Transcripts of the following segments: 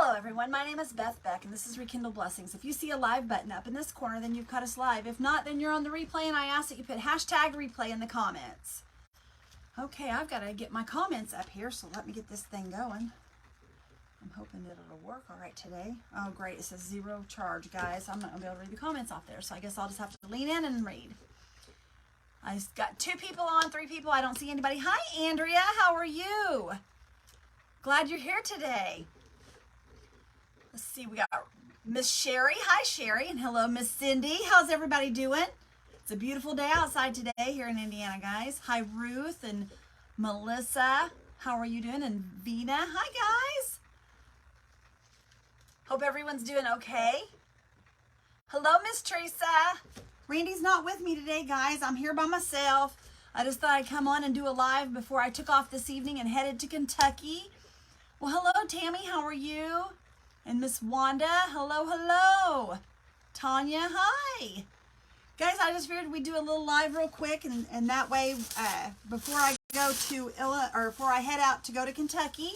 Hello everyone, my name is Beth Beck and this is Rekindle Blessings. If you see a live button up in this corner, then you've caught us live. If not, then you're on the replay and I ask that you put hashtag replay in the comments. Okay, I've got to get my comments up here, so let me get this thing going. I'm hoping that it'll work all right today. Oh great, it says 0 charge, guys. I'm not going to be able to read the comments off there, so I guess I'll just have to lean in and read. I got 2 people on, 3 people. I don't see anybody. Hi Andrea, how are you? Glad you're here today. Let's see, we got Miss Sherry. Hi, Sherry. And hello, Miss Cindy. How's everybody doing? It's a beautiful day outside today here in Indiana, guys. Hi, Ruth and Melissa. How are you doing? And Vina. Hi, guys. Hope everyone's doing okay. Hello, Miss Teresa. Randy's not with me today, guys. I'm here by myself. I just thought I'd come on and do a live before I took off this evening and headed to Kentucky. Well, hello, Tammy. How are you? And Miss Wanda, hello, hello. Tanya, hi. Guys, I just figured we'd do a little live real quick, and that way, before I go to before I head out to go to Kentucky,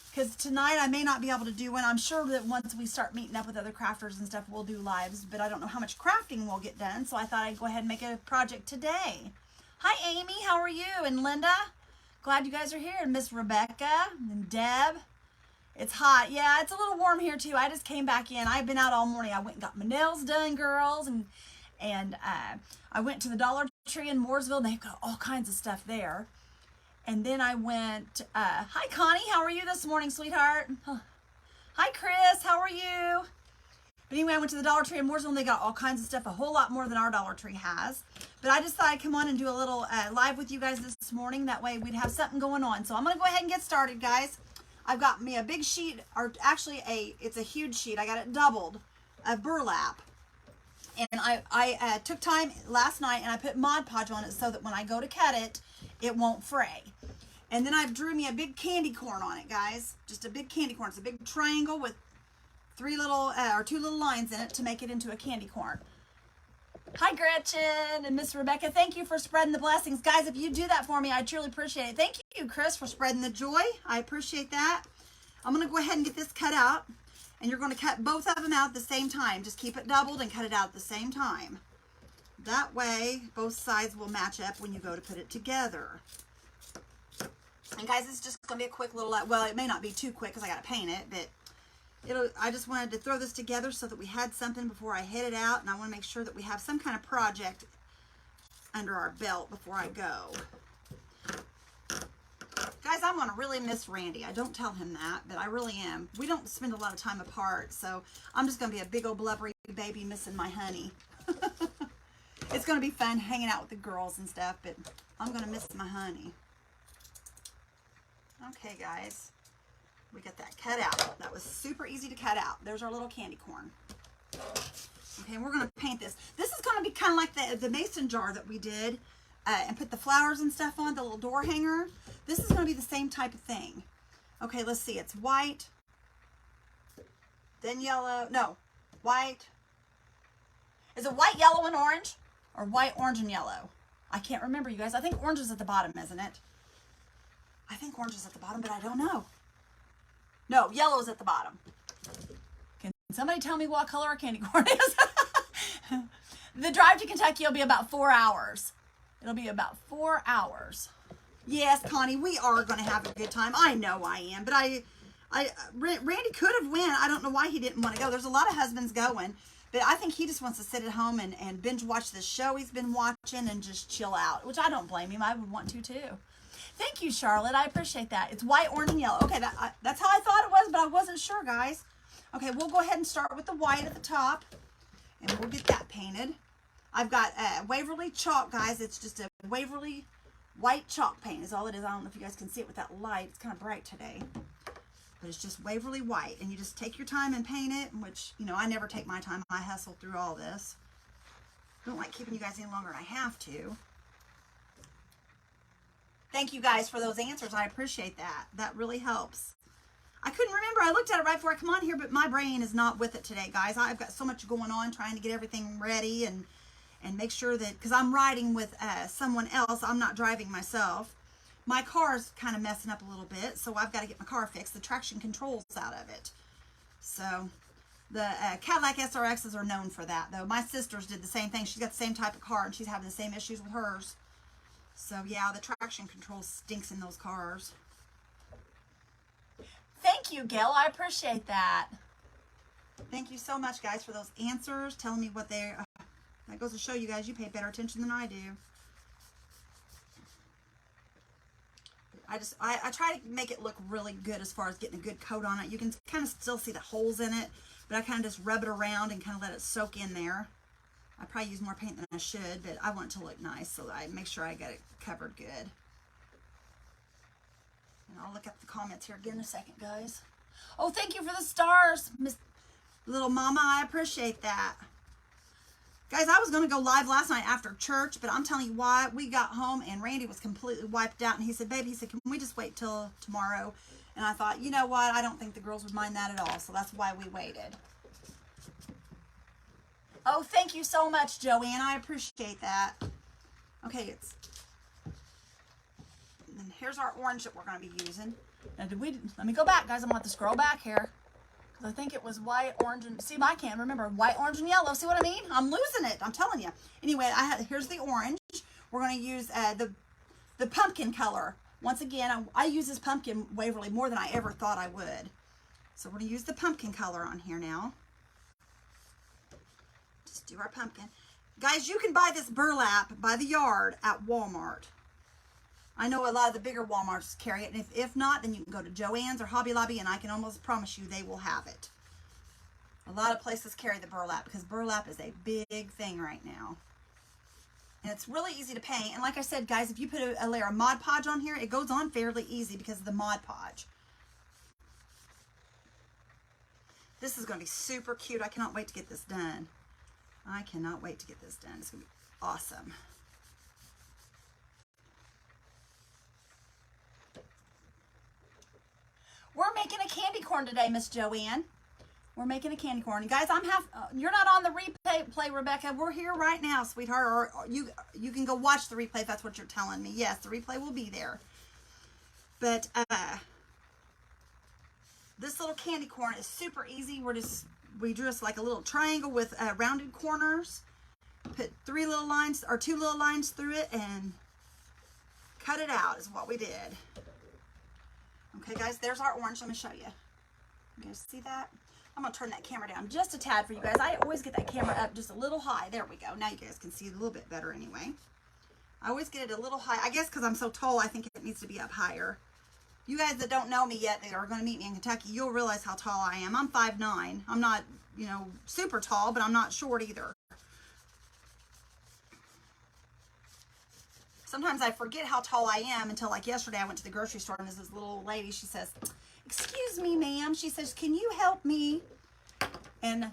because tonight I may not be able to do one. I'm sure that once we start meeting up with other crafters and stuff, we'll do lives, but I don't know how much crafting we'll get done, so I thought I'd go ahead and make a project today. Hi, Amy, how are you? And Linda, glad you guys are here. And Miss Rebecca and Deb. It's hot. Yeah, it's a little warm here too. I just came back in. I've been out all morning. I went and got my nails done, girls, and I went to the Dollar Tree in Mooresville. They've got all kinds of stuff there. And then I went, hi Connie, how are you this morning, sweetheart? Hi Chris, how are you? But anyway, I went to the Dollar Tree in Mooresville and they got all kinds of stuff, a whole lot more than our Dollar Tree has. But I just thought I'd come on and do a little live with you guys this morning. That way we'd have something going on. So I'm going to go ahead and get started, guys. I've got me a big sheet, or actually it's a huge sheet. I got it doubled of burlap. And I took time last night and I put Mod Podge on it so that when I go to cut it, it won't fray. And then I drew me a big candy corn on it, guys. Just a big candy corn. It's a big triangle with 2 little lines in it to make it into a candy corn. Hi Gretchen and Miss Rebecca, thank you for spreading the blessings. Guys, if you do that for me, I truly appreciate it. Thank you, Chris, for spreading the joy. I appreciate that. I'm going to go ahead and get this cut out, and you're going to cut both of them out at the same time. Just keep it doubled and cut it out at the same time. That way, both sides will match up when you go to put it together. And guys, it's just going to be a quick little, well, it may not be too quick because I got to paint it, but I just wanted to throw this together so that we had something before I headed out, and I want to make sure that we have some kind of project under our belt before I go. Guys, I'm going to really miss Randy. I don't tell him that, but I really am. We don't spend a lot of time apart, so I'm just going to be a big old blubbery baby missing my honey. It's going to be fun hanging out with the girls and stuff, but I'm going to miss my honey. Okay, guys. We got that cut out. That was super easy to cut out. There's our little candy corn. Okay, and we're going to paint this. This is going to be kind of like the mason jar that we did and put the flowers and stuff on, the little door hanger. This is going to be the same type of thing. Okay, let's see. It's white, then yellow. No, white. Is it white, yellow, and orange? Or white, orange, and yellow? I can't remember, you guys. I think orange is at the bottom, isn't it? I think orange is at the bottom, but I don't know. No, yellow is at the bottom. Can somebody tell me what color our candy corn is? The drive to Kentucky will be about 4 hours. It'll be about 4 hours. Yes, Connie, we are going to have a good time. I know I am, but Randy could have went. I don't know why he didn't want to go. There's a lot of husbands going, but I think he just wants to sit at home and binge watch this show he's been watching and just chill out, which I don't blame him. I would want to too. Thank you, Charlotte. I appreciate that. It's white, orange, and yellow. Okay, that's how I thought it was, but I wasn't sure, guys. Okay, we'll go ahead and start with the white at the top, and we'll get that painted. I've got Waverly chalk, guys. It's just a Waverly white chalk paint is all it is. I don't know if you guys can see it with that light. It's kind of bright today, but it's just Waverly white, and you just take your time and paint it, which, you know, I never take my time. I hustle through all this. I don't like keeping you guys any longer than I have to. Thank you guys for those answers. I appreciate that. That really helps. I couldn't remember. I looked at it right before I come on here, but my brain is not with it today, guys. I've got so much going on trying to get everything ready and make sure that, because I'm riding with someone else. I'm not driving myself. My car's kind of messing up a little bit, so I've got to get my car fixed. The traction control's out of it. So the Cadillac SRXs are known for that, though. My sister's did the same thing. She's got the same type of car, and she's having the same issues with hers. So, yeah, the traction control stinks in those cars. Thank you, Gail. I appreciate that. Thank you so much, guys, for those answers, telling me what they're... that goes to show you guys, you pay better attention than I do. I try to make it look really good as far as getting a good coat on it. You can kind of still see the holes in it, but I kind of just rub it around and kind of let it soak in there. I probably use more paint than I should, but I want it to look nice, so I make sure I get it covered good. And I'll look at the comments here again in a second, guys. Oh, thank you for the stars, Miss Little Mama. I appreciate that. Guys, I was going to go live last night after church, but I'm telling you why. We got home and Randy was completely wiped out, and he said, baby, he said, can we just wait till tomorrow? And I thought, you know what? I don't think the girls would mind that at all, so that's why we waited. Oh, thank you so much, Joanne. I appreciate that. Okay, and then here's our orange that we're going to be using. Now, let me go back, guys. I'm going to have to scroll back here. Because I think it was white, orange, and... see, I can't remember. White, orange, and yellow. See what I mean? I'm losing it. I'm telling you. Anyway, here's the orange. We're going to use the pumpkin color. Once again, I use this pumpkin Waverly more than I ever thought I would. So we're going to use the pumpkin color on here now. Just do our pumpkin. Guys, you can buy this burlap by the yard at Walmart. I know a lot of the bigger Walmarts carry it, and if not, then you can go to Joann's or Hobby Lobby, and I can almost promise you they will have it. A lot of places carry the burlap because burlap is a big thing right now. And it's really easy to paint. And like I said, guys, if you put a layer of Mod Podge on here, it goes on fairly easy because of the Mod Podge. This is going to be super cute. I cannot wait to get this done. I cannot wait to get this done. It's going to be awesome. We're making a candy corn today, Miss Joanne. We're making a candy corn. Guys, you're not on the replay, Rebecca. We're here right now, sweetheart. Or you can go watch the replay if that's what you're telling me. Yes, the replay will be there. But this little candy corn is super easy. We drew us like a little triangle with rounded corners. Put 3 little lines or 2 little lines through it and cut it out is what we did. Okay, guys, there's our orange. Let me show you. You guys see that? I'm going to turn that camera down just a tad for you guys. I always get that camera up just a little high. There we go. Now you guys can see it a little bit better anyway. I always get it a little high. I guess because I'm so tall, I think it needs to be up higher. You guys that don't know me yet, that are going to meet me in Kentucky, you'll realize how tall I am. I'm 5'9". I'm not, super tall, but I'm not short either. Sometimes I forget how tall I am until like yesterday I went to the grocery store and there's this little old lady. She says, excuse me, ma'am. She says, can you help me? And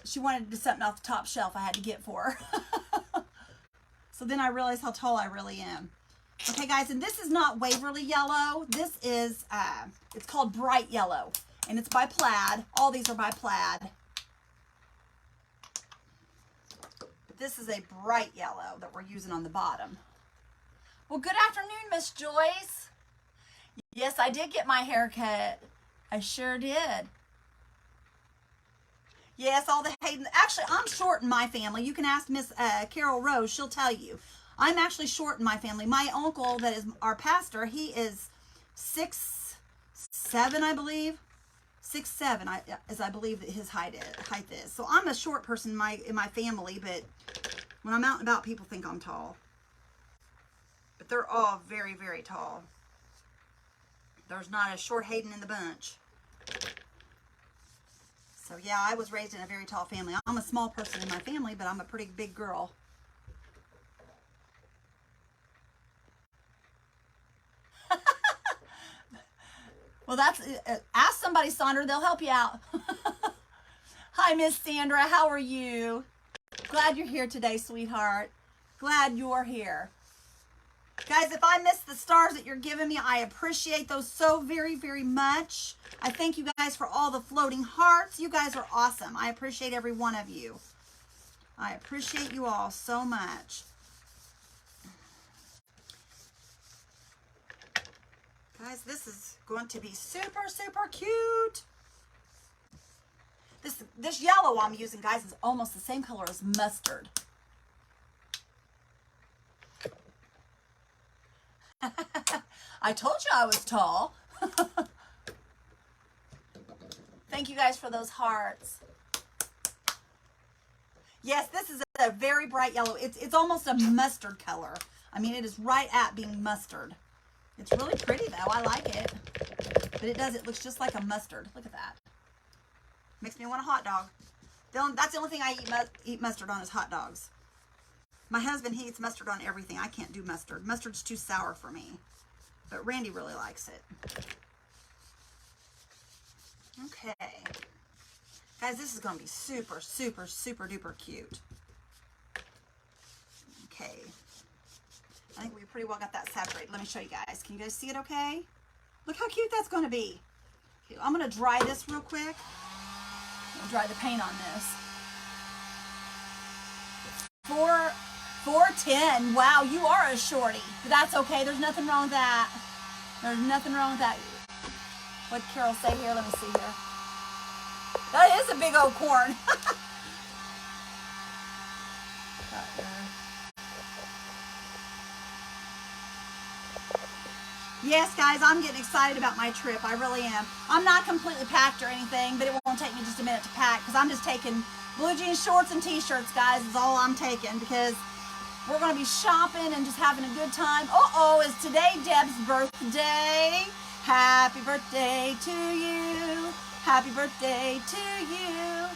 she wanted to do something off the top shelf I had to get for her. So then I realized how tall I really am. Okay, guys, and this is not Waverly yellow. This is, it's called bright yellow, and it's by Plaid. All these are by Plaid. But this is a bright yellow that we're using on the bottom. Well, good afternoon, Miss Joyce. Yes, I did get my hair cut. I sure did. Yes, all the Hayden. Actually, I'm short in my family. You can ask Miss Carol Rose. She'll tell you. I'm actually short in my family. My uncle, that is our pastor, he is 6'7", I believe. 6'7", as I believe that his height is. So I'm a short person in my family, but when I'm out and about, people think I'm tall. But they're all very, very tall. There's not a short Hayden in the bunch. So yeah, I was raised in a very tall family. I'm a small person in my family, but I'm a pretty big girl. Well, ask somebody, Sandra. They'll help you out. Hi, Miss Sandra. How are you? Glad you're here today, sweetheart. Glad you're here. Guys, if I missed the stars that you're giving me, I appreciate those so very, very much. I thank you guys for all the floating hearts. You guys are awesome. I appreciate every one of you. I appreciate you all so much. Guys, this is going to be super, super cute. This yellow I'm using, guys, is almost the same color as mustard. I told you I was tall. Thank you guys for those hearts. Yes, this is a very bright yellow. It's almost a mustard color. I mean, it is right at being mustard. It's really pretty though. I like it. But it looks just like a mustard. Look at that. Makes me want a hot dog. That's the only thing I eat mustard on is hot dogs. My husband, he eats mustard on everything. I can't do mustard. Mustard's too sour for me. But Randy really likes it. Okay. Guys, this is going to be super, super, super duper cute. Okay. I think we pretty well got that saturated. Let me show you guys. Can you guys see it okay? Look how cute that's going to be. Okay, I'm going to dry this real quick. I'm going to dry the paint on this. 410. Wow, you are a shorty. But that's okay. There's nothing wrong with that. There's nothing wrong with that. What'd Carol say here? Let me see here. That is a big old corn. Yes, guys, I'm getting excited about my trip. I really am. I'm not completely packed or anything, but it won't take me just a minute to pack because I'm just taking blue jeans, shorts, and t-shirts, guys, is all I'm taking because we're going to be shopping and just having a good time. Uh-oh, is today Deb's birthday? Happy birthday to you. Happy birthday to you.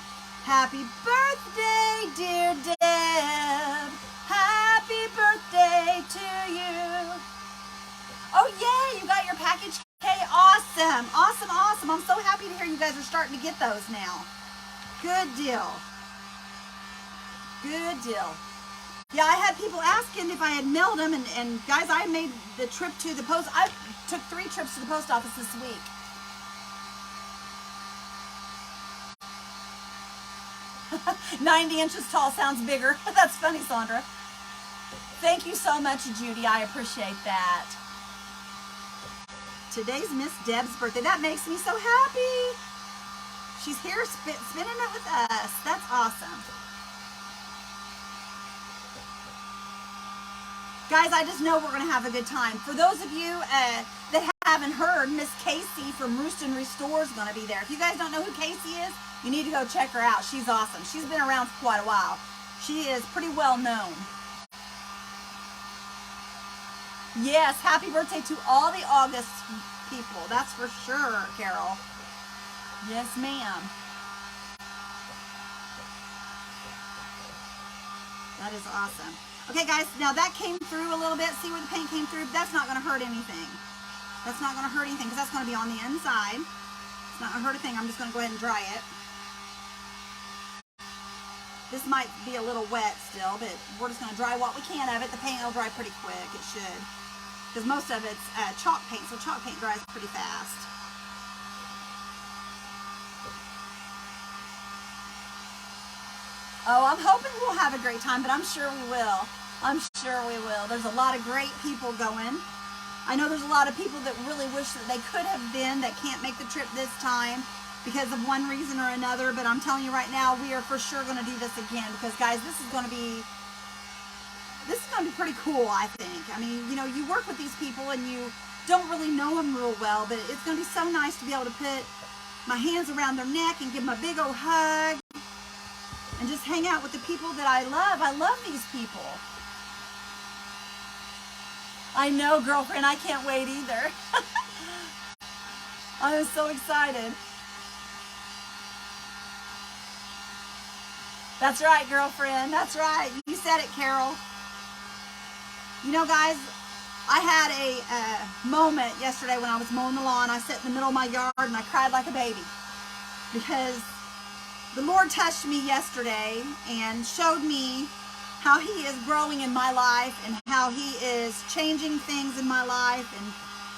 Happy birthday, dear Deb. Happy birthday to you. Oh, yay, you got your package. Okay, awesome. Awesome, awesome. I'm so happy to hear you guys are starting to get those now. Good deal. Good deal. Yeah, I had people asking if I had mailed them, and guys, I made the trip to the post. I took 3 trips to the post office this week. "90 inches tall" sounds bigger. That's funny, Sandra. Thank you so much, Judy. I appreciate that. Today's Miss Deb's birthday. That makes me so happy. She's here spinning it with us. That's awesome. Guys, I just know we're going to have a good time. For those of you that haven't heard, Miss Casey from Roost and Restore is going to be there. If you guys don't know who Casey is, you need to go check her out. She's awesome. She's been around for quite a while. She is pretty well known. Yes, happy birthday to all the August people. That's for sure, Carol. Yes, ma'am. That is awesome. Okay, guys, now that came through a little bit. See where the paint came through? That's not going to hurt anything. That's not going to hurt anything because that's going to be on the inside. It's not going to hurt a thing. I'm just going to go ahead and dry it. This might be a little wet still, but we're just going to dry what we can of it. The paint will dry pretty quick. It should. Because most of it's chalk paint, so chalk paint dries pretty fast. Oh, I'm hoping we'll have a great time, but I'm sure we will. I'm sure we will. There's a lot of great people going. I know there's a lot of people that really wish that they could have been that can't make the trip this time because of one reason or another, but I'm telling you right now, we are for sure going to do this again because, guys, this is going to be pretty cool, I think. I mean, you know, you work with these people and you don't really know them real well, but it's going to be so nice to be able to put my hands around their neck and give them a big old hug and just hang out with the people that I love. I love these people. I know, girlfriend, I can't wait either. I'm so excited. That's right, girlfriend. That's right. You said it, Carol. You know, guys, I had a moment yesterday when I was mowing the lawn. I sat in the middle of my yard and I cried like a baby because the Lord touched me yesterday and showed me how He is growing in my life and how He is changing things in my life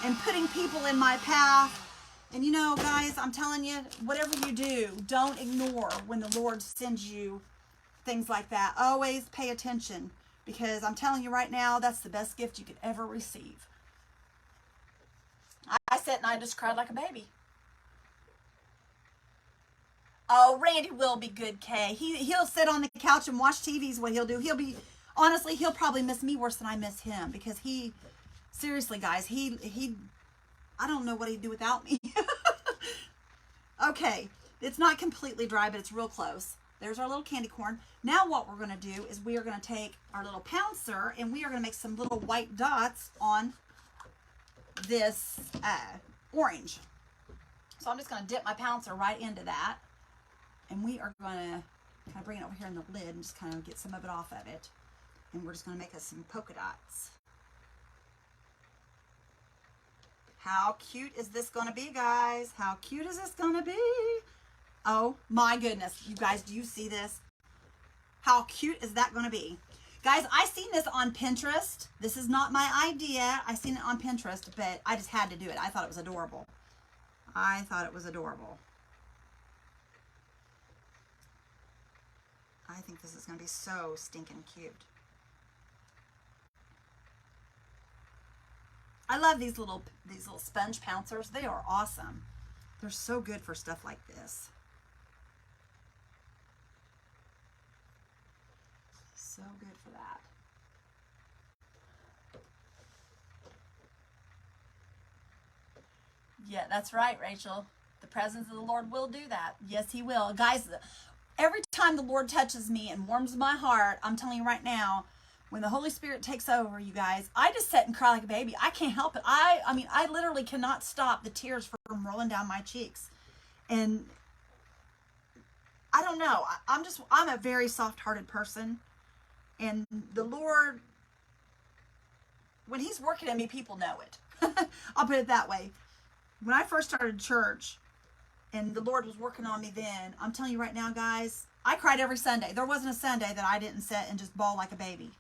and putting people in my path. And you know, guys, I'm telling you, whatever you do, don't ignore when the Lord sends you things like that. Always pay attention because I'm telling you right now, that's the best gift you could ever receive. I sat and I just cried like a baby. Oh, Randy will be good, Kay. He'll sit on the couch and watch TV is what he'll do. Honestly, he'll probably miss me worse than I miss him because seriously, guys, I don't know what he'd do without me. Okay, it's not completely dry, but it's real close. There's our little candy corn. Now what we're going to do is we are going to take our little pouncer and we are going to make some little white dots on this orange. So I'm just going to dip my pouncer right into that. And we are going to kind of bring it over here in the lid and just kind of get some of it off of it. And we're just going to make us some polka dots. How cute is this going to be, guys? How cute is this going to be? Oh my goodness. You guys, do you see this? How cute is that going to be? Guys, I seen this on Pinterest. This is not my idea. I seen it on Pinterest, but I just had to do it. I thought it was adorable. I thought it was adorable. I think this is going to be so stinking cute. I love these little sponge pouncers. They are awesome. They're so good for stuff like this. So good for that. Yeah, that's right, Rachel. The presence of the Lord will do that. Yes, he will. Guys, every time the Lord touches me and warms my heart, I'm telling you right now, when the Holy Spirit takes over, you guys, I just sit and cry like a baby. I can't help it. I mean, I literally cannot stop the tears from rolling down my cheeks. And I don't know. I'm a very soft-hearted person. And the Lord, when he's working in me, people know it. I'll put it that way. When I first started church and the Lord was working on me then, I'm telling you right now, guys, I cried every Sunday. There wasn't a Sunday that I didn't sit and just bawl like a baby.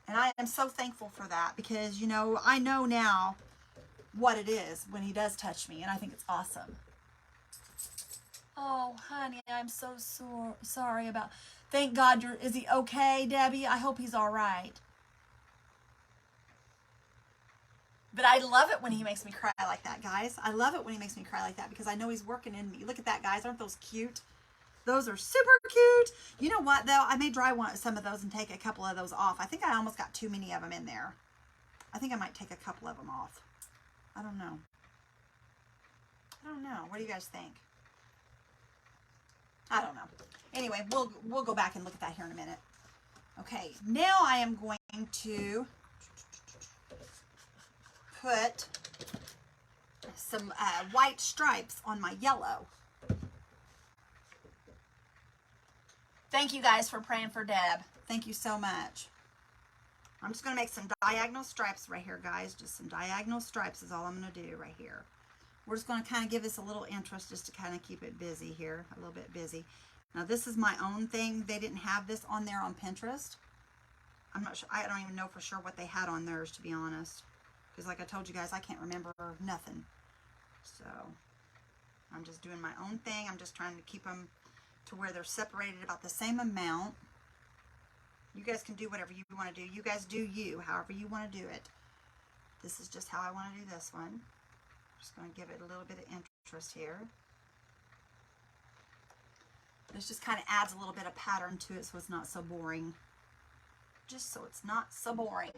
And I am so thankful for that because, you know, I know now what it is when he does touch me, and I think it's awesome. Oh, honey, I'm so sorry about... Thank God is he okay, Debbie? I hope he's all right. But I love it when he makes me cry like that, guys. I love it when he makes me cry like that because I know he's working in me. Look at that, guys. Aren't those cute? Those are super cute. You know what, though? I may dry some of those and take a couple of those off. I think I almost got too many of them in there. I think I might take a couple of them off. I don't know. I don't know. What do you guys think? I don't know. Anyway, we'll go back and look at that here in a minute. Okay, now I am going to put some white stripes on my yellow. Thank you guys for praying for Deb. Thank you so much. I'm just going to make some diagonal stripes right here, guys. Just some diagonal stripes is all I'm going to do right here. We're just going to kind of give this a little interest just to kind of keep it busy here, a little bit busy. Now, this is my own thing. They didn't have this on there on Pinterest. I'm not sure. I don't even know for sure what they had on theirs, to be honest. Because like I told you guys, I can't remember nothing. So, I'm just doing my own thing. I'm just trying to keep them to where they're separated about the same amount. You guys can do whatever you want to do. You guys do you, however you want to do it. This is just how I want to do this one. Just going to give it a little bit of interest here. This just kind of adds a little bit of pattern to it so it's not so boring. Just so it's not so boring.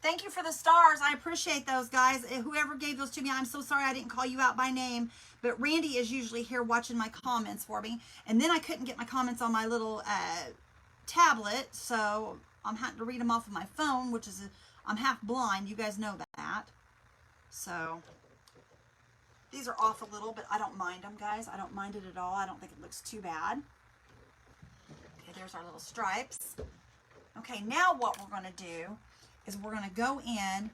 Thank you for the stars. I appreciate those, guys. Whoever gave those to me, I'm so sorry I didn't call you out by name. But Randy is usually here watching my comments for me. And then I couldn't get my comments on my little tablet. So I'm having to read them off of my phone, which is, I'm half blind. You guys know that. So these are off a little, but I don't mind them, guys. I don't mind it at all. I don't think it looks too bad. Okay, there's our little stripes. Okay, now what we're going to do is we're going to go in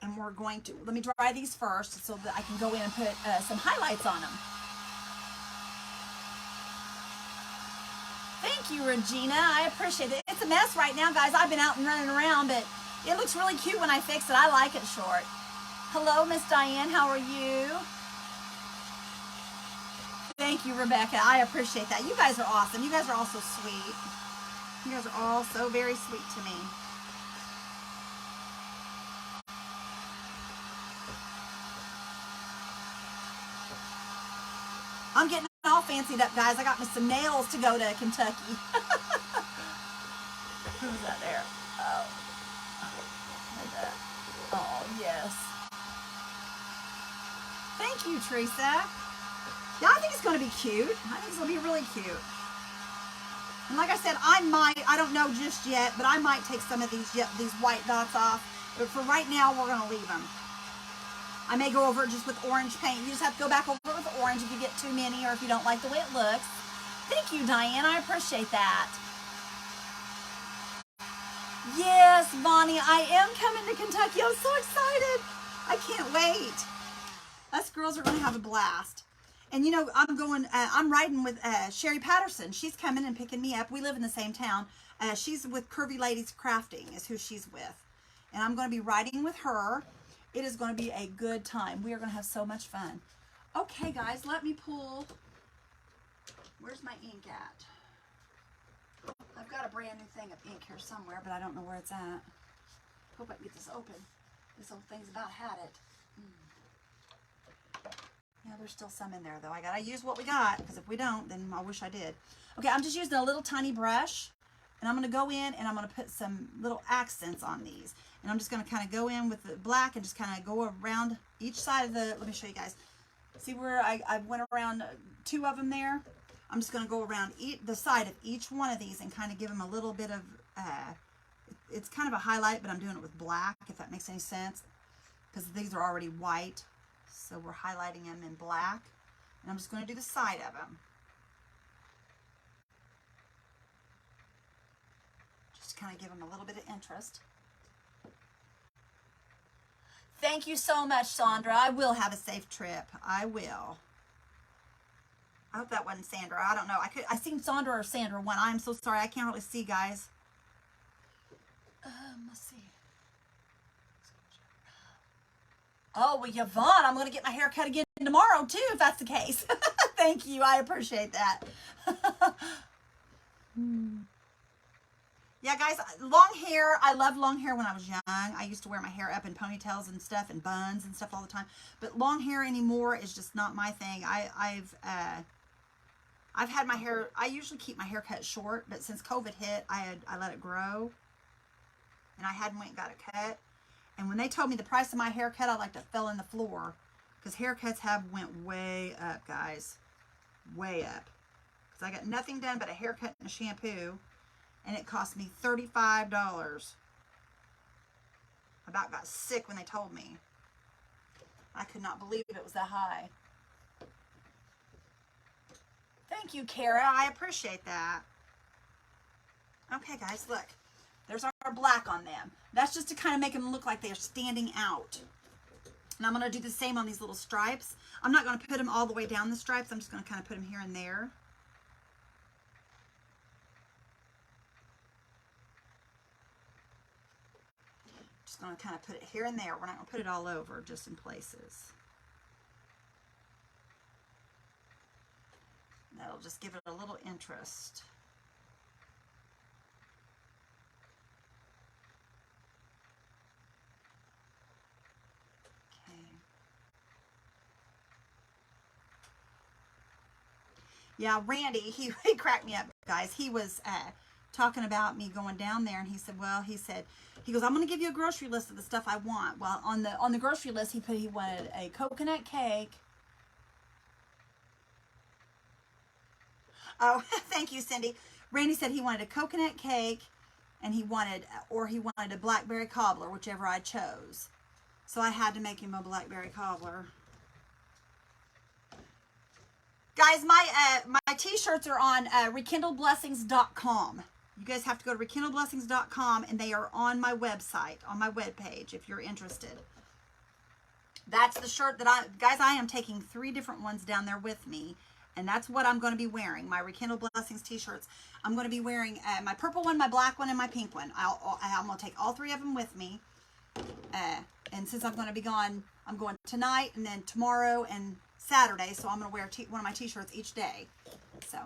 and we're going to, let me dry these first so that I can go in and put some highlights on them. Thank you, Regina. I appreciate it. It's a mess right now, guys. I've been out and running around, but it looks really cute when I fix it. I like it short. Hello, Miss Diane. How are you? Thank you, Rebecca. I appreciate that. You guys are awesome. You guys are all so sweet. You guys are all so very sweet to me. I'm getting all fancied up, guys. I got me some nails to go to Kentucky. Who's that there? Oh. Like that. Oh, yes. Thank you, Teresa. Yeah, I think it's going to be cute. I think it's going to be really cute. And like I said, I don't know just yet, but I might take some of these white dots off. But for right now, we're going to leave them. I may go over it just with orange paint. You just have to go back over it with orange if you get too many or if you don't like the way it looks. Thank you, Diane. I appreciate that. Yes, Bonnie, I am coming to Kentucky. I'm so excited. I can't wait. Us girls are going to have a blast. And you know, I'm riding with Sherry Patterson. She's coming and picking me up. We live in the same town. She's with Curvy Ladies Crafting is who she's with. And I'm going to be riding with her. It is going to be a good time. We are going to have so much fun. Okay, guys, let me pull. Where's my ink at? I've got a brand new thing of ink here somewhere, but I don't know where it's at. Hope I can get this open. This old thing's about had it. Yeah, there's still some in there, though. I got to use what we got, because if we don't, then I wish I did. Okay, I'm just using a little tiny brush, and I'm going to go in, and I'm going to put some little accents on these. And I'm just going to kind of go in with the black and just kind of go around each side of the, let me show you guys. See where I went around 2 of them there? I'm just going to go around the side of each one of these and kind of give them a little bit of, it's kind of a highlight, but I'm doing it with black, if that makes any sense. Because these are already white. So we're highlighting them in black. And I'm just going to do the side of them. Just kind of give them a little bit of interest. Thank you so much, Sandra. I will have a safe trip. I will. I hope that wasn't Sandra. I don't know. I seen Sandra or Sandra one. I'm so sorry. I can't really see, guys. Let's see. Oh, well, Yvonne, I'm going to get my hair cut again tomorrow, too, if that's the case. Thank you. I appreciate that. Yeah, guys, long hair. I loved long hair when I was young. I used to wear my hair up in ponytails and stuff and buns and stuff all the time. But long hair anymore is just not my thing. I've had my hair, I usually keep my hair cut short, but since COVID hit, I let it grow. And I hadn't went and got it cut. And when they told me the price of my haircut, I like to fell in the floor. Because haircuts have went way up, guys. Way up. Because I got nothing done but a haircut and a shampoo. And it cost me $35. I about got sick when they told me. I could not believe it was that high. Thank you, Kara. I appreciate that. Okay, guys, look. There's our black on them. That's just to kind of make them look like they're standing out. And I'm going to do the same on these little stripes. I'm not going to put them all the way down the stripes. I'm just going to kind of put them here and there. Just going to kind of put it here and there. We're not going to put it all over, just in places. That'll just give it a little interest. Okay. Yeah, Randy, he cracked me up, guys. He was talking about me going down there, and he said, well, he goes, I'm going to give you a grocery list of the stuff I want. Well, on the grocery list, he wanted a coconut cake. Oh, thank you, Cindy. Randy said he wanted a coconut cake, and he wanted a blackberry cobbler, whichever I chose. So I had to make him a blackberry cobbler. Guys, my t-shirts are on rekindledblessings.com. You guys have to go to rekindledblessings.com, and they are on my website, on my webpage, if you're interested. That's the shirt that I am taking 3 different ones down there with me. And that's what I'm going to be wearing, my Rekindle Blessings t-shirts. I'm going to be wearing my purple one, my black one, and my pink one. I'm going to take all 3 of them with me. And since I'm going to be gone, I'm going tonight and then tomorrow and Saturday. So I'm going to wear one of my t-shirts each day. So,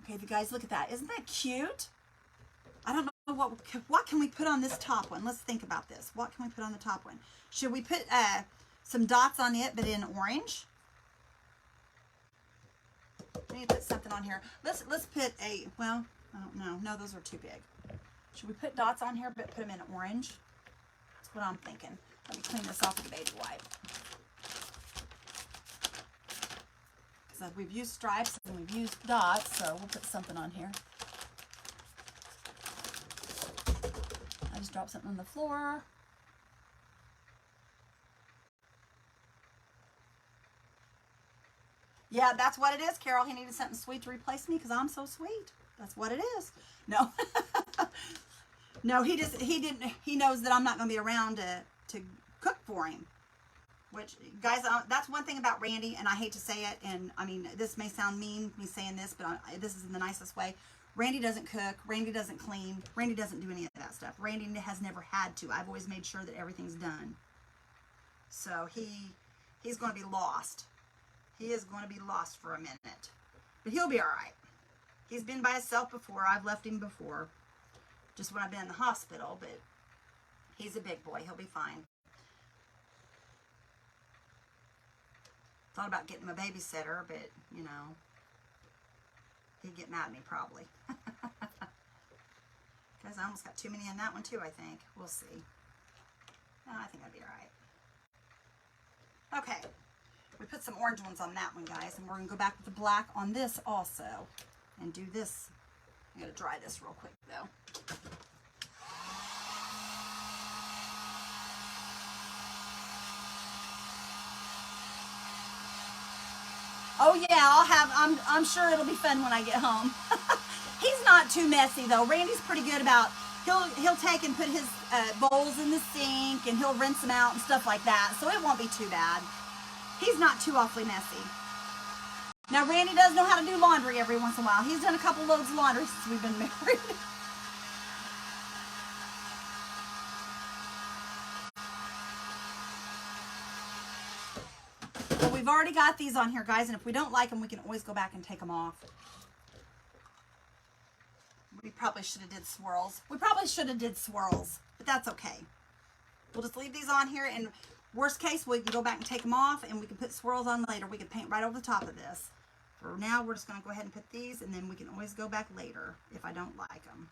okay, you guys, look at that. Isn't that cute? I don't know what can we put on this top one. Let's think about this. What can we put on the top one? Should we put some dots on it, but in orange? We need to put something on here. Let's put a, well, I don't know. No, those are too big. Should we put dots on here but put them in orange? That's what I'm thinking. Let me clean this off with a baby wipe. Because we've used stripes and we've used dots, so we'll put something on here. I just dropped something on the floor. Yeah, that's what it is, Carol. He needed something sweet to replace me because I'm so sweet. That's what it is. No. No, he knows that I'm not going to be around to cook for him. Which, guys, that's one thing about Randy, and I hate to say it, and I mean, this may sound mean, me saying this, but this is in the nicest way. Randy doesn't cook. Randy doesn't clean. Randy doesn't do any of that stuff. Randy has never had to. I've always made sure that everything's done. So he's going to be lost. He is going to be lost for a minute. But he'll be all right. He's been by himself before. I've left him before. Just when I've been in the hospital, but he's a big boy. He'll be fine. Thought about getting him a babysitter, but, you know, he'd get mad at me probably. Guys, I almost got too many in that one too, I think. We'll see. No, I think I'd be all right. Okay. We put some orange ones on that one, guys, and we're going to go back with the black on this also and do this. I'm going to dry this real quick, though. Oh yeah, I'm sure it'll be fun when I get home. He's not too messy though. Randy's pretty good about, he'll take and put his bowls in the sink and he'll rinse them out and stuff like that. So it won't be too bad. He's not too awfully messy. Now Randy does know how to do laundry every once in a while. He's done a couple loads of laundry since we've been married. We've already got these on here, guys, and if we don't like them, we can always go back and take them off. We probably should have did swirls. We probably should have did swirls, but that's okay. We'll just leave these on here, and worst case, we can go back and take them off, and we can put swirls on later. We can paint right over the top of this. For now, we're just going to go ahead and put these, and then we can always go back later if I don't like them.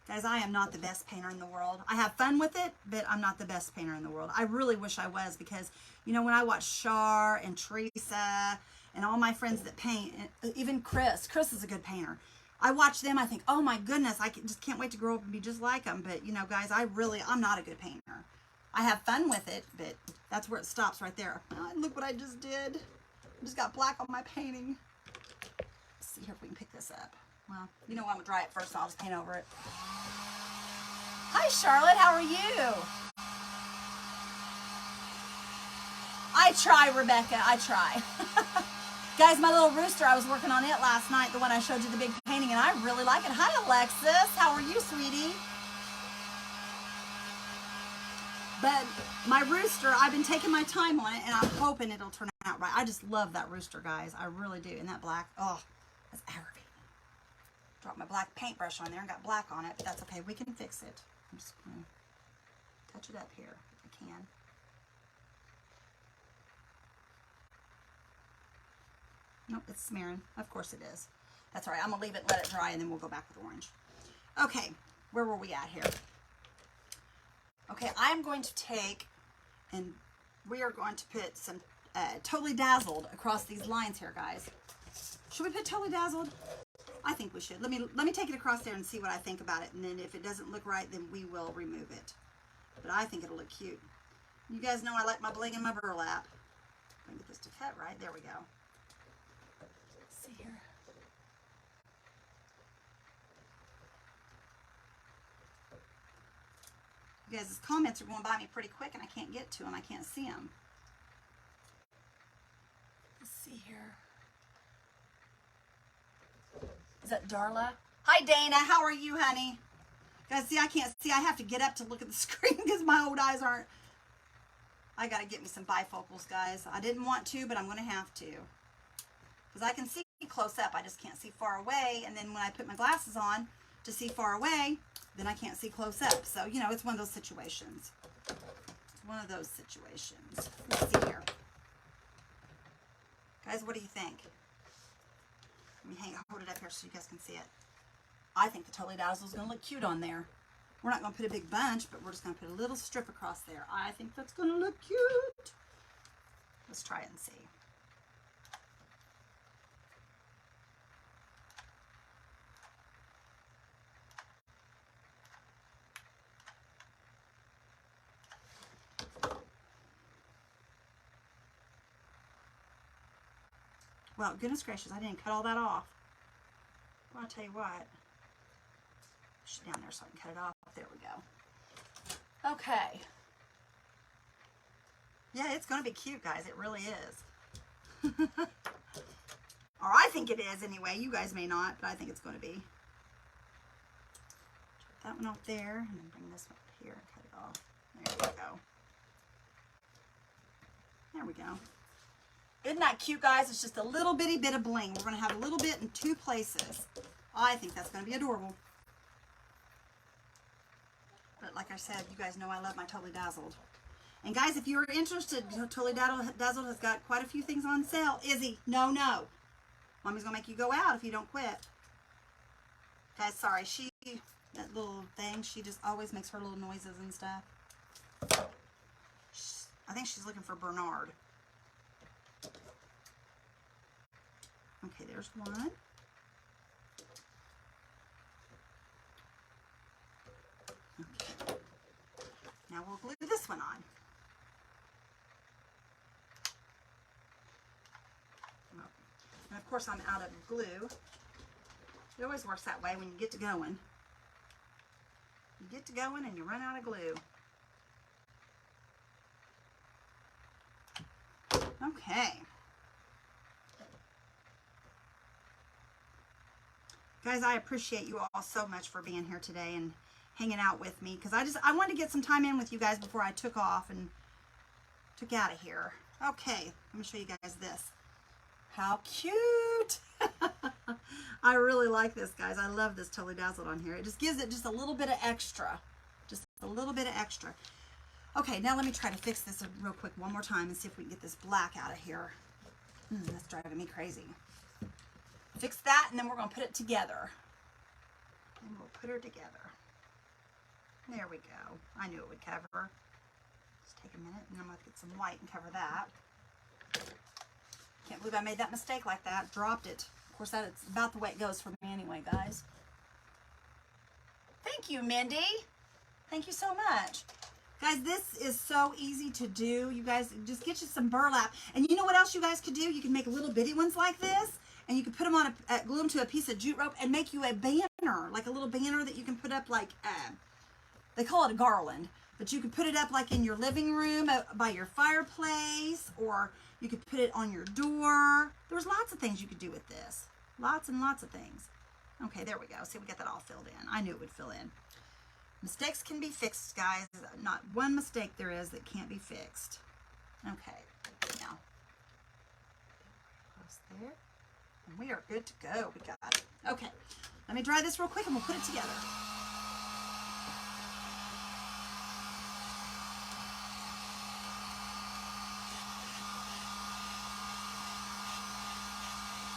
Guys, I am not the best painter in the world. I have fun with it, but I'm not the best painter in the world. I really wish I was because, you know, when I watch Shar and Teresa and all my friends that paint, even Chris is a good painter. I watch them, I think, oh my goodness, I just can't wait to grow up and be just like them. But, you know, guys, I'm not a good painter. I have fun with it, but that's where it stops right there. Oh, look what I just did. I just got black on my painting. Let's see here if we can pick this up. Well, you know what? I'm going to dry it first, so I'll just paint over it. Hi, Charlotte. How are you? I try, Rebecca. I try. Guys, my little rooster, I was working on it last night, the one I showed you, the big painting, and I really like it. Hi, Alexis. How are you, sweetie? But my rooster, I've been taking my time on it, and I'm hoping it'll turn out right. I just love that rooster, guys. I really do. And that black, oh, that's aggravating. Dropped my black paintbrush on there and got black on it, but that's okay. We can fix it. I'm just going to touch it up here if I can. Nope, it's smearing. Of course it is. That's all right. I'm going to leave it, let it dry, and then we'll go back with orange. Okay, where were we at here? Okay, I'm going to take, and we are going to put some Totally Dazzled across these lines here, guys. Should we put Totally Dazzled? I think we should. Let me take it across there and see what I think about it, and then if it doesn't look right, then we will remove it. But I think it'll look cute. You guys know I like my bling and my burlap. Let me get this to cut right. There we go. Let's see here. You guys' comments are going by me pretty quick, and I can't get to them. I can't see them. Let's see here. Is that Darla? Hi, Dana. How are you, honey? Guys, see, I can't see. I have to get up to look at the screen because my old eyes aren't. I got to get me some bifocals, guys. I didn't want to, but I'm going to have to. Because I can see close up. I just can't see far away. And then when I put my glasses on to see far away, then I can't see close up. So, you know, it's one of those situations. It's one of those situations. Let's see here. Guys, what do you think? Let me hold it up here so you guys can see it. I think the Totally Dazzle is going to look cute on there. We're not going to put a big bunch, but we're just going to put a little strip across there. I think that's going to look cute. Let's try it and see. Well, goodness gracious, I didn't cut all that off. Well, I'll tell you what. Push it down there so I can cut it off. There we go. Okay. Yeah, it's going to be cute, guys. It really is. Or I think it is anyway. You guys may not, but I think it's going to be. Put that one off there, and then bring this one up here and cut it off. There we go. There we go. Isn't that cute, guys? It's just a little bitty bit of bling. We're going to have a little bit in two places. I think that's going to be adorable. But like I said, you guys know I love my Totally Dazzled. And guys, if you're interested, Totally Dazzled has got quite a few things on sale. Izzy, no. Mommy's going to make you go out if you don't quit. Guys, sorry. That little thing, she just always makes her little noises and stuff. I think she's looking for Bernard. Okay, there's one. Okay. Now we'll glue this one on. And of course I'm out of glue. It always works that way when you get to going. You get to going and you run out of glue. Okay. Guys, I appreciate you all so much for being here today and hanging out with me, because I wanted to get some time in with you guys before I took off and took out of here. Okay, let me show you guys this. How cute! I really like this, guys. I love this Totally Dazzled on here. It just gives it just a little bit of extra. Just a little bit of extra. Okay, now let me try to fix this real quick one more time and see if we can get this black out of here. That's driving me crazy. Fix that, and then we're going to put it together. And we'll put her together. There we go. I knew it would cover. Just take a minute, and I'm going to get some white and cover that. Can't believe I made that mistake like that. Dropped it. Of course, that's about the way it goes for me anyway, guys. Thank you, Mindy. Thank you so much. Guys, this is so easy to do. You guys, just get you some burlap. And you know what else you guys could do? You can make little bitty ones like this. And you can put them on, glue them to a piece of jute rope and make you a banner, like a little banner that you can put up like, they call it a garland, but you can put it up like in your living room by your fireplace, or you could put it on your door. There's lots of things you could do with this. Lots and lots of things. Okay, there we go. See, we got that all filled in. I knew it would fill in. Mistakes can be fixed, guys. Not one mistake there is that can't be fixed. Okay, now, close there. And we are good to go. We got it. Okay, let me dry this real quick and we'll put it together.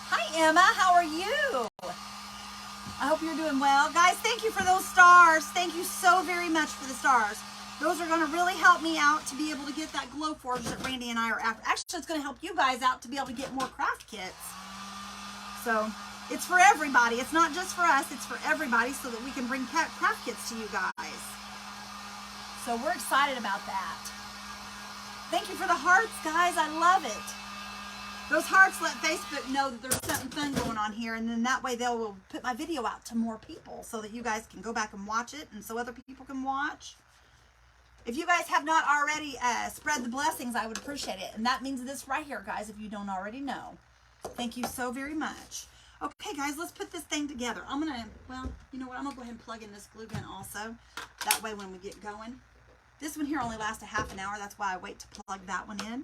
Hi, Emma. How are you? I hope you're doing well. Guys, thank you for those stars. Thank you so very much for the stars. Those are going to really help me out to be able to get that glow forge that Randy and I are after. Actually, it's going to help you guys out to be able to get more craft kits. So it's for everybody. It's not just for us. It's for everybody so that we can bring craft kits to you guys. So we're excited about that. Thank you for the hearts, guys. I love it. Those hearts let Facebook know that there's something fun going on here, and then that way they'll put my video out to more people so that you guys can go back and watch it, and so other people can watch. If you guys have not already spread the blessings, I would appreciate it. And that means this right here, guys, if you don't already know. Thank you so very much. Okay, guys, let's put this thing together. I'm going to, well, you know what? I'm going to go ahead and plug in this glue gun also. That way when we get going. This one here only lasts a half an hour. That's why I wait to plug that one in.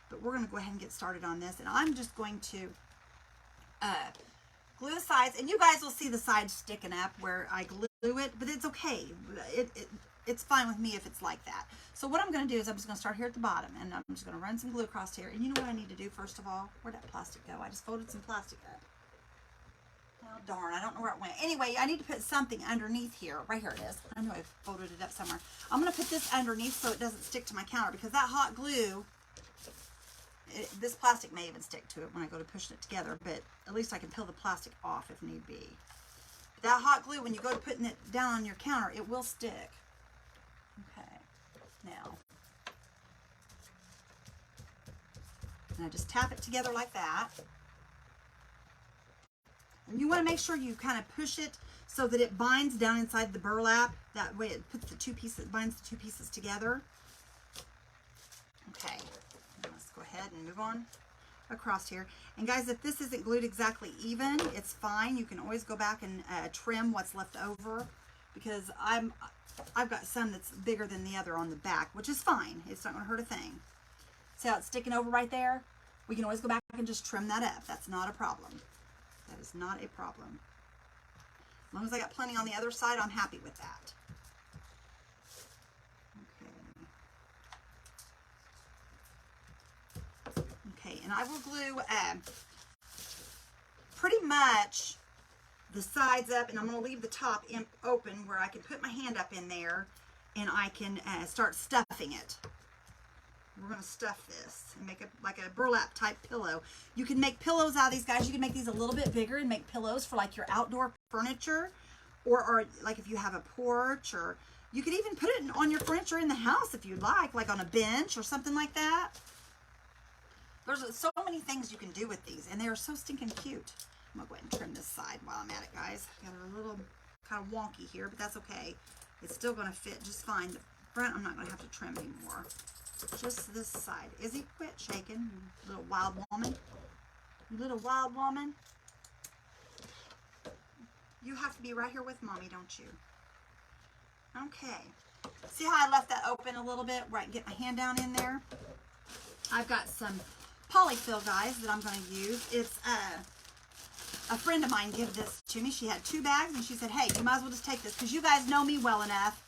But we're going to go ahead and get started on this. And I'm just going to glue the sides. And you guys will see the sides sticking up where I glue it, but it's okay. It's fine with me if it's like that. So what I'm going to do is I'm just going to start here at the bottom, and I'm just going to run some glue across here. And you know what I need to do first of all? Where'd that plastic go? I just folded some plastic up. Oh, darn, I don't know where it went. Anyway, I need to put something underneath here. Right here it is. I know I've folded it up somewhere. I'm going to put this underneath so it doesn't stick to my counter, because that hot glue, this plastic may even stick to it when I go to pushing it together, but at least I can peel the plastic off if need be. But that hot glue, when you go to putting it down on your counter, it will stick. Okay, now, and I just tap it together like that. And you want to make sure you kind of push it so that it binds down inside the burlap. That way it puts the two pieces, binds the two pieces together. Okay, let's go ahead and move on across here. And guys, if this isn't glued exactly even, it's fine. You can always go back and trim what's left over, because I've got some that's bigger than the other on the back, which is fine. It's not going to hurt a thing. See how it's sticking over right there? We can always go back and just trim that up. That's not a problem. That is not a problem. As long as I got plenty on the other side, I'm happy with that. Okay. Okay, and I will glue pretty much the sides up, and I'm going to leave the top open where I can put my hand up in there and I can start stuffing it. We're going to stuff this and make it like a burlap type pillow. You can make pillows out of these, guys. You can make these a little bit bigger and make pillows for like your outdoor furniture, or like if you have a porch, or you could even put it on your furniture in the house if you'd like on a bench or something like that. There's so many things you can do with these, and they are so stinking cute. I'm going to go ahead and trim this side while I'm at it, guys. Got it a little kind of wonky here, but that's okay. It's still going to fit just fine. The front, I'm not going to have to trim anymore. Just this side. Izzy, quit shaking, you little wild woman. You little wild woman. You have to be right here with Mommy, don't you? Okay. See how I left that open a little bit where I can get my hand down in there? I've got some polyfill, guys, that I'm going to use. It's a friend of mine gave this to me. She had 2 bags, and she said, hey, you might as well just take this, because you guys know me well enough.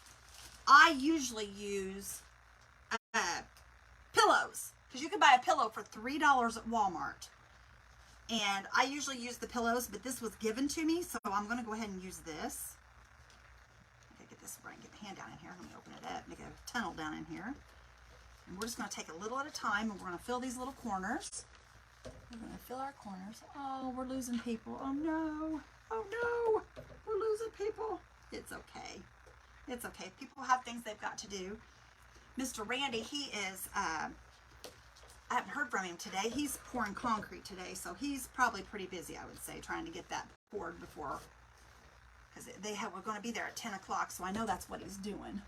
I usually use pillows, because you can buy a pillow for $3 at Walmart, and I usually use the pillows, but this was given to me, so I'm going to go ahead and use this. I gotta get this right, get the hand down in here. Let me open it up, make a tunnel down in here, and we're just going to take a little at a time, and we're going to fill these little corners. We're going to fill our corners. Oh, we're losing people. Oh no, oh no, we're losing people. It's okay. It's okay. People have things they've got to do. Mr. Randy, he is, I haven't heard from him today. He's pouring concrete today, so he's probably pretty busy, I would say, trying to get that poured before, because we're going to be there at 10 o'clock, so I know that's what he's doing.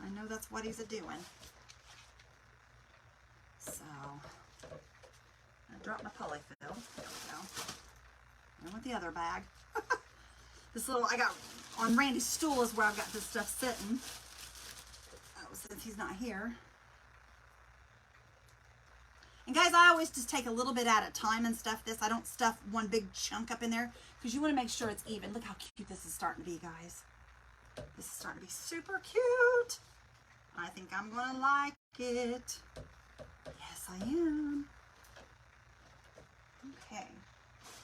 I know that's what he's doing. So, I dropped my polyfill. There we go. And with the other bag. This little, I got on Randy's stool is where I've got this stuff sitting. Oh, since he's not here. And guys, I always just take a little bit at a time and stuff this. I don't stuff one big chunk up in there, because you want to make sure it's even. Look how cute this is starting to be, guys. This is starting to be super cute. I think I'm going to like it. Yes, I am. Okay.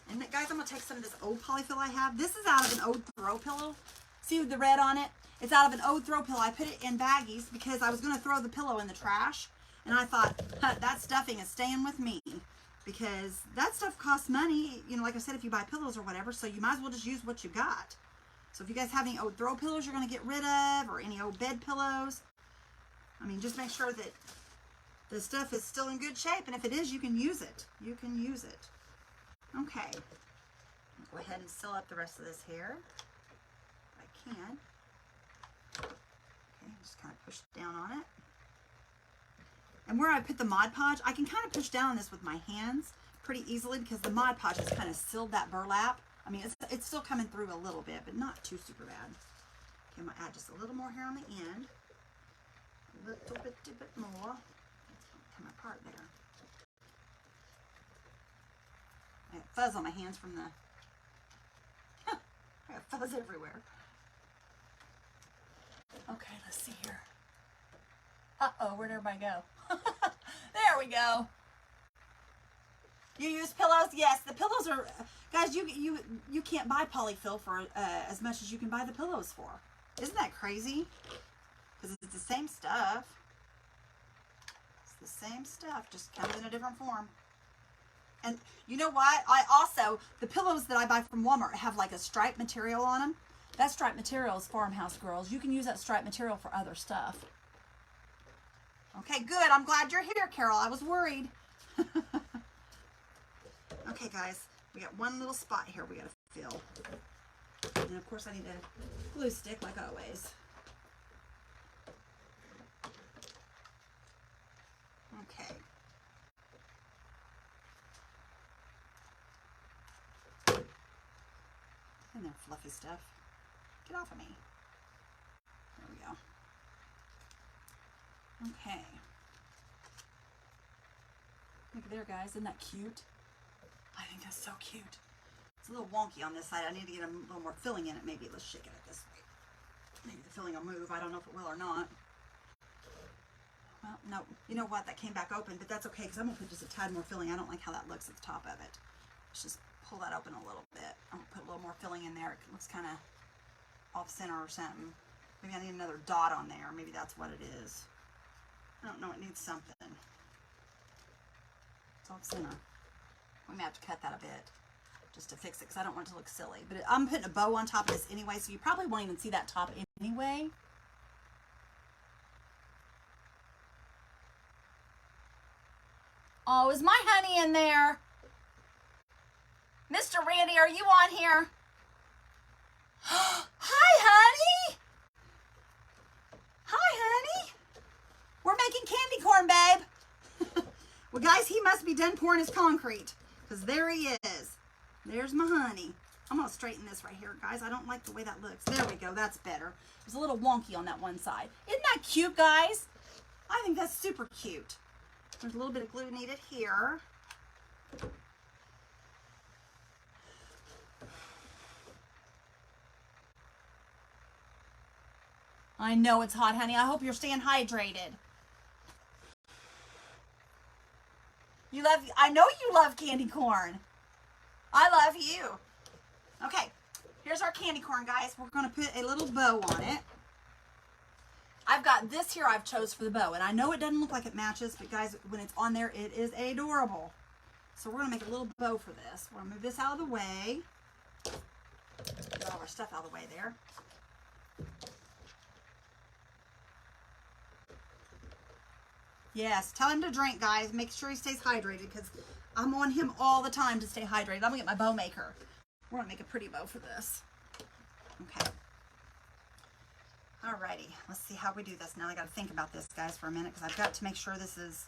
And guys, I'm going to take some of this old polyfill I have. This is out of an old throw pillow. See the red on it? It's out of an old throw pillow. I put it in baggies because I was going to throw the pillow in the trash. And I thought, that stuffing is staying with me, because that stuff costs money. You know, like I said, if you buy pillows or whatever, so you might as well just use what you got. So if you guys have any old throw pillows you're going to get rid of, or any old bed pillows, I mean, just make sure that the stuff is still in good shape. And if it is, you can use it. You can use it. Okay, go ahead and seal up the rest of this here. I can. Okay, just kind of push down on it. And where I put the Mod Podge, I can kind of push down on this with my hands pretty easily, because the Mod Podge has kind of sealed that burlap. I mean, it's still coming through a little bit, but not too super bad. Okay, I'm going to add just a little more here on the end. A little bit more. It's come apart there. I have fuzz on my hands from the got fuzz everywhere. Okay, let's see here. Uh-oh, where'd everybody go? There we go. You use pillows? Yes, the pillows are, guys, you can't buy polyfill for as much as you can buy the pillows for. Isn't that crazy? Because it's the same stuff. It's the same stuff, just comes in a different form. And you know what? I also, the pillows that I buy from Walmart have like a stripe material on them. That stripe material is Farmhouse Girls. You can use that stripe material for other stuff. Okay, good. I'm glad you're here, Carol. I was worried. Okay, guys, we got one little spot here we got to fill. And of course I need a glue stick like always. Okay. And then fluffy stuff. Get off of me. There we go. Okay. Look there, guys. Isn't that cute? I think that's so cute. It's a little wonky on this side. I need to get a little more filling in it. Maybe let's shake it this way. Maybe the filling will move. I don't know if it will or not. Well, no. You know what? That came back open, but that's okay because I'm going to put just a tad more filling. I don't like how that looks at the top of it. Let's just pull that open a little bit. I'm going to put a little more filling in there. It looks kind of off center or something. Maybe I need another dot on there. Maybe that's what it is. I don't know. It needs something. It's off center. We may have to cut that a bit just to fix it because I don't want it to look silly. But I'm putting a bow on top of this anyway, so you probably won't even see that top anyway. Oh, is my honey in there? Mr. Randy, are you on here? Hi, honey. Hi, honey. We're making candy corn, babe. Well, guys, he must be done pouring his concrete because there he is. There's my honey. I'm going to straighten this right here, guys. I don't like the way that looks. There we go. That's better. It was a little wonky on that one side. Isn't that cute, guys? I think that's super cute. There's a little bit of glue needed here. I know it's hot, honey. I hope you're staying hydrated. I know you love candy corn. I love you. Okay, here's our candy corn, guys. We're going to put a little bow on it. I've got this here I've chose for the bow, and I know it doesn't look like it matches, but guys, when it's on there, it is adorable. So we're going to make a little bow for this. We're going to move this out of the way. Get all our stuff out of the way there. Yes, tell him to drink, guys. Make sure he stays hydrated because I'm on him all the time to stay hydrated. I'm going to get my bow maker. We're going to make a pretty bow for this. Okay. Alrighty, let's see how we do this. Now I got to think about this, guys, for a minute because I've got to make sure this is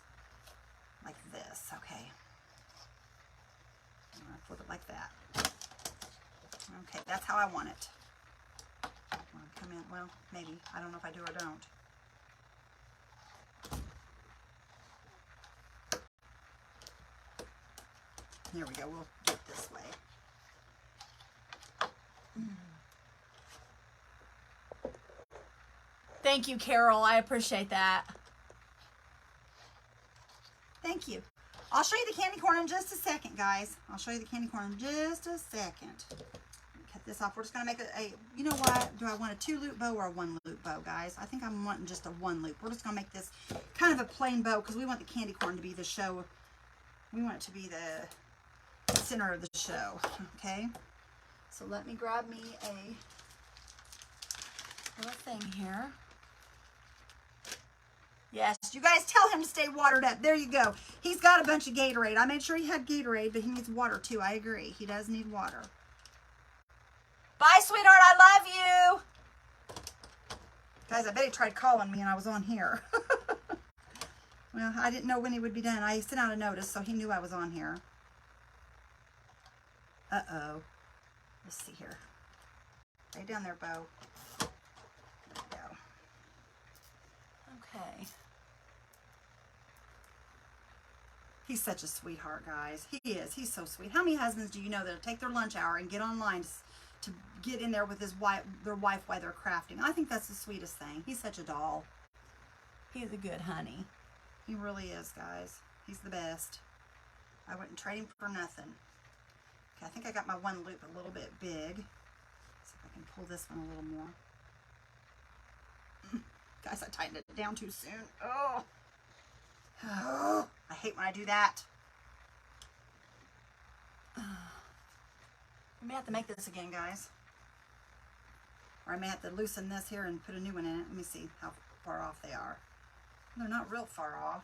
like this. Okay. I'm going to flip it like that. Okay, that's how I want it. I'm going to come in, well, maybe. I don't know if I do or don't. There we go. We'll get it this way. Thank you, Carol. I appreciate that. Thank you. I'll show you the candy corn in just a second, guys. I'll show you the candy corn in just a second. Cut this off. We're just going to make you know what? Do I want a 2-loop bow or a 1-loop bow, guys? I think I'm wanting just a 1-loop. We're just going to make this kind of a plain bow because we want the candy corn to be the show. We want it to be the center of the show. Okay? So let me grab me a little thing here. Yes, you guys tell him to stay watered up. There you go. He's got a bunch of Gatorade. I made sure he had Gatorade, but he needs water too. I agree. He does need water. Bye, sweetheart. I love you. Guys, I bet he tried calling me and I was on here. Well, I didn't know when he would be done. I sent out a notice, so he knew I was on here. Uh-oh. Let's see here. Lay down there, Bo. There we go. Okay. He's such a sweetheart, guys. He is. He's so sweet. How many husbands do you know that'll take their lunch hour and get online to get in there with their wife while they're crafting. I think that's the sweetest thing. He's such a doll. He's a good honey. He really is, guys. He's the best. I wouldn't trade him for nothing. Okay, I think I got my one loop a little bit big. See if I can pull this one a little more. Guys, I tightened it down too soon. Oh. Oh, I hate when I do that. I may have to make this again, guys. Or I may have to loosen this here and put a new one in it. Let me see how far off they are. They're not real far off.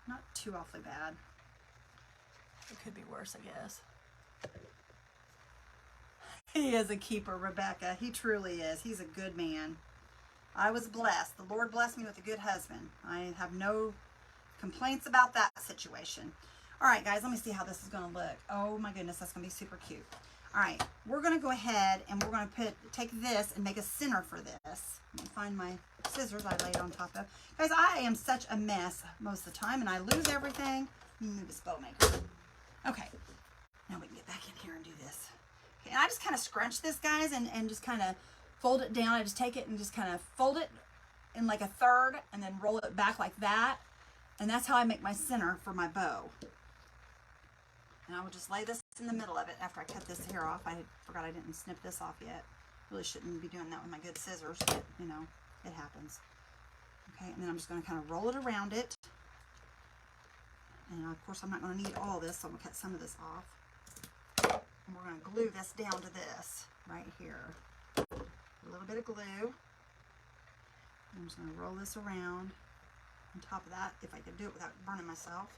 Not too awfully bad. It could be worse, I guess. He is a keeper, Rebecca. He truly is. He's a good man. I was blessed. The Lord blessed me with a good husband. I have no complaints about that situation. All right, guys, let me see how this is going to look. Oh, my goodness, that's going to be super cute. All right, we're going to go ahead and we're going to take this and make a center for this. Let me find my scissors I laid on top of. Guys, I am such a mess most of the time, and I lose everything. Let me move this bow maker. Okay, now we can get back in here and do this. Okay, and I just kind of scrunch this, guys, and just kind of fold it down. I just take it and just kind of fold it in like a third and then roll it back like that. And that's how I make my center for my bow. And I will just lay this in the middle of it after I cut this hair off. I forgot I didn't snip this off yet. Really shouldn't be doing that with my good scissors, but you know, it happens. Okay, and then I'm just going to kind of roll it around it. And of course I'm not going to need all this, so I'm going to cut some of this off. And we're going to glue this down to this right here. A little bit of glue. I'm just going to roll this around on top of that, if I could do it without burning myself.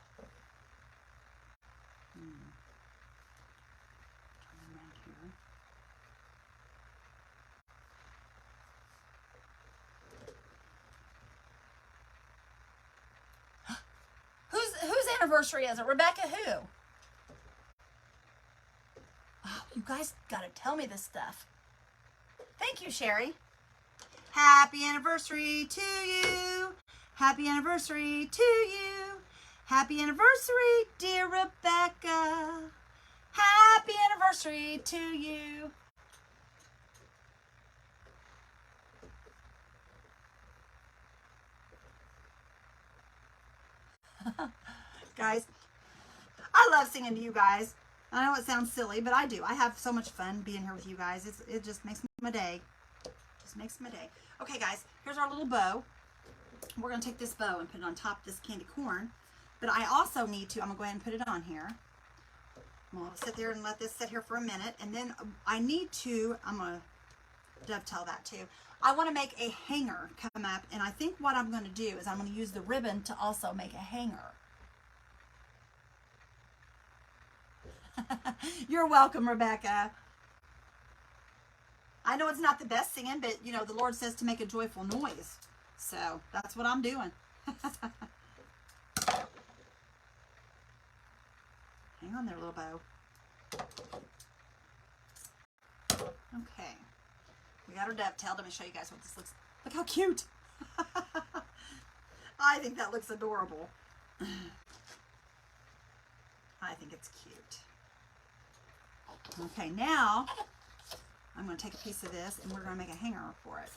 Turn around here. Whose anniversary is it? Rebecca, who? Oh, you guys gotta tell me this stuff. Thank you, Sherry. Happy anniversary to you. Happy anniversary to you. Happy anniversary, dear Rebecca. Happy anniversary to you. Guys, I love singing to you guys. I know it sounds silly, but I do. I have so much fun being here with you guys. It just makes my day. Just makes my day. Okay, guys, here's our little bow. We're going to take this bow and put it on top of this candy corn. But I also need to, I'm going to go ahead and put it on here. We'll sit there and let this sit here for a minute. And then I need to, I'm going to dovetail that too. I want to make a hanger come up. And I think what I'm going to do is I'm going to use the ribbon to also make a hanger. You're welcome, Rebecca. I know it's not the best singing, but you know, the Lord says to make a joyful noise. So that's what I'm doing. Hang on there, little bow. Okay. We got her dovetailed. Let me show you guys what this looks like. Look how cute. I think that looks adorable. I think it's cute. Okay, now I'm going to take a piece of this and we're going to make a hanger for it.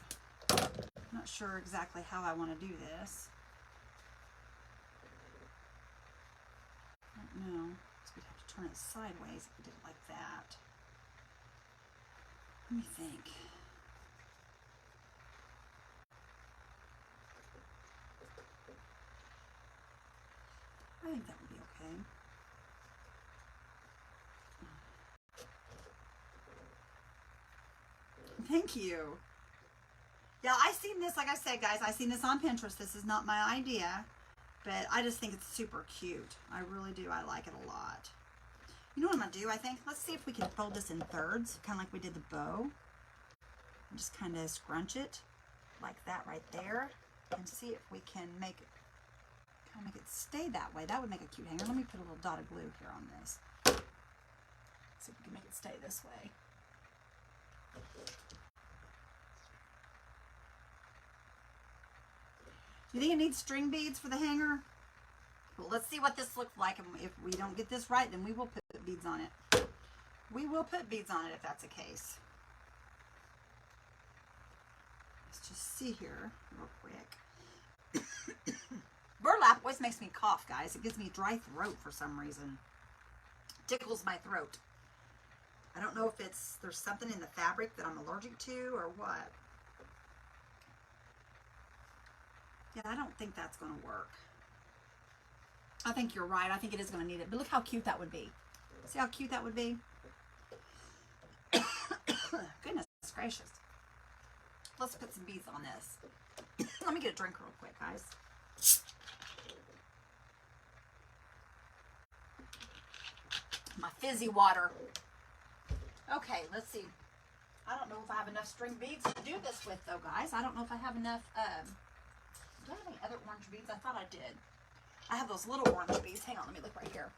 I'm not sure exactly how I want to do this. I don't know. So we'd have to turn it sideways if we did it like that. Let me think. I think that would be okay. Thank you. Yeah, I seen this, like I said, guys, I seen this on Pinterest. This is not my idea, but I just think it's super cute. I really do. I like it a lot. You know what I'm going to do, I think? Let's see if we can fold this in thirds, kind of like we did the bow. And just kind of scrunch it like that right there. And see if we can make it, kind of make it stay that way. That would make a cute hanger. Let me put a little dot of glue here on this. See if we can make it stay this way. You think it needs string beads for the hanger? Well, let's see what this looks like. And if we don't get this right, then we will put beads on it. we will put beads on it if that's the case. Let's just see here real quick. Burlap always makes me cough, guys. It gives me dry throat for some reason. Tickles my throat. I don't know if there's something in the fabric that I'm allergic to or what. Yeah, I don't think that's going to work. I think you're right. I think it is going to need it. But look how cute that would be. See how cute that would be? Goodness gracious. Let's put some beads on this. Let me get a drink real quick, guys. My fizzy water. Okay, let's see. I don't know if I have enough string beads to do this with, though, guys. I don't know if I have enough. Do I have any other orange beads? I thought I did. I have those little orange beads. Hang on, let me look right here.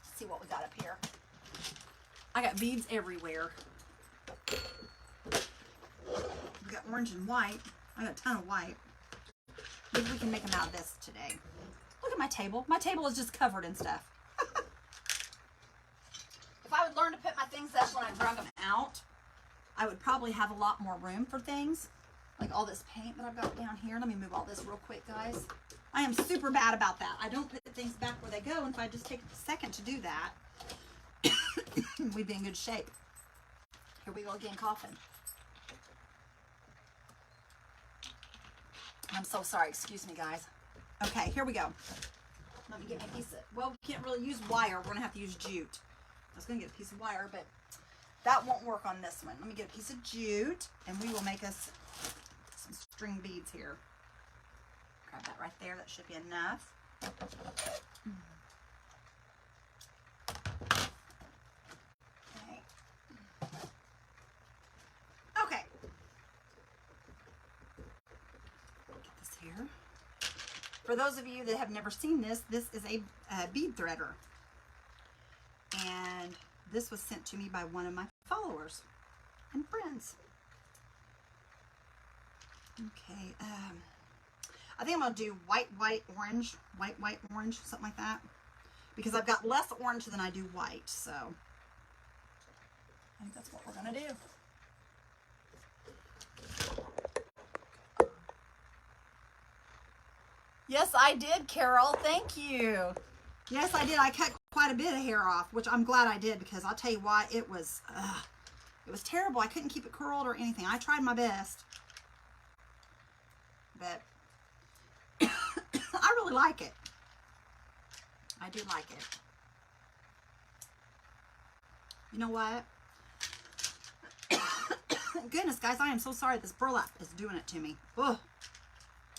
Let's see what we got up here. I got beads everywhere. We got orange and white. I got a ton of white. Maybe we can make them out of this today. Look at my table. My table is just covered in stuff. If I would learn to put my things up when I drug them out, I would probably have a lot more room for things. Like all this paint that I've got down here. Let me move all this real quick, guys. I am super bad about that. I don't put things back where they go, and if I just take a second to do that, we'd be in good shape. Here we go again, coughing. I'm so sorry. Excuse me, guys. Okay, here we go. Let me get my piece of, well, we can't really use wire. We're going to have to use jute. I was going to get a piece of wire, but that won't work on this one. Let me get a piece of jute, and we will make us some string beads here. Grab that right there. That should be enough. Okay. Okay. Get this here. For those of you that have never seen this, this is a bead threader. And this was sent to me by one of my followers and friends. Okay, I think I'm going to do white, orange, white, orange, something like that. Because I've got less orange than I do white, so I think that's what we're going to do. Yes, I did, Carol. Thank you. Yes, I did. I cut quite a bit of hair off, which I'm glad I did, because I'll tell you what, it was terrible. I couldn't keep it curled or anything. I tried my best. But I really like it. I do like it. You know what? Goodness, guys, I am so sorry this burlap is doing it to me. Ugh.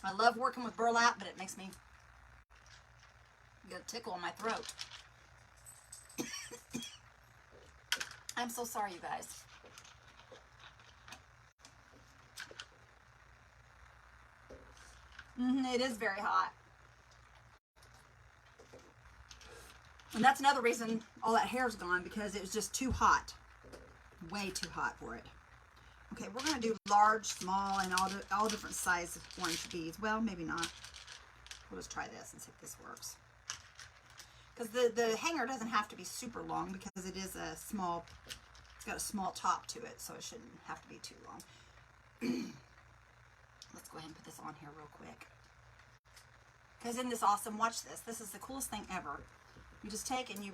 I love working with burlap, but it makes me get a tickle in my throat. I'm so sorry, you guys. It is very hot. And that's another reason all that hair's gone, because it was just too hot. Way too hot for it. Okay, we're going to do large, small, and all different size orange beads. Well, maybe not. We'll just try this and see if this works. Because the hanger doesn't have to be super long, because it is a small, it's got a small top to it, so it shouldn't have to be too long. Let's go ahead and put this on here real quick. Because isn't this awesome? Watch this. This is the coolest thing ever. You just take and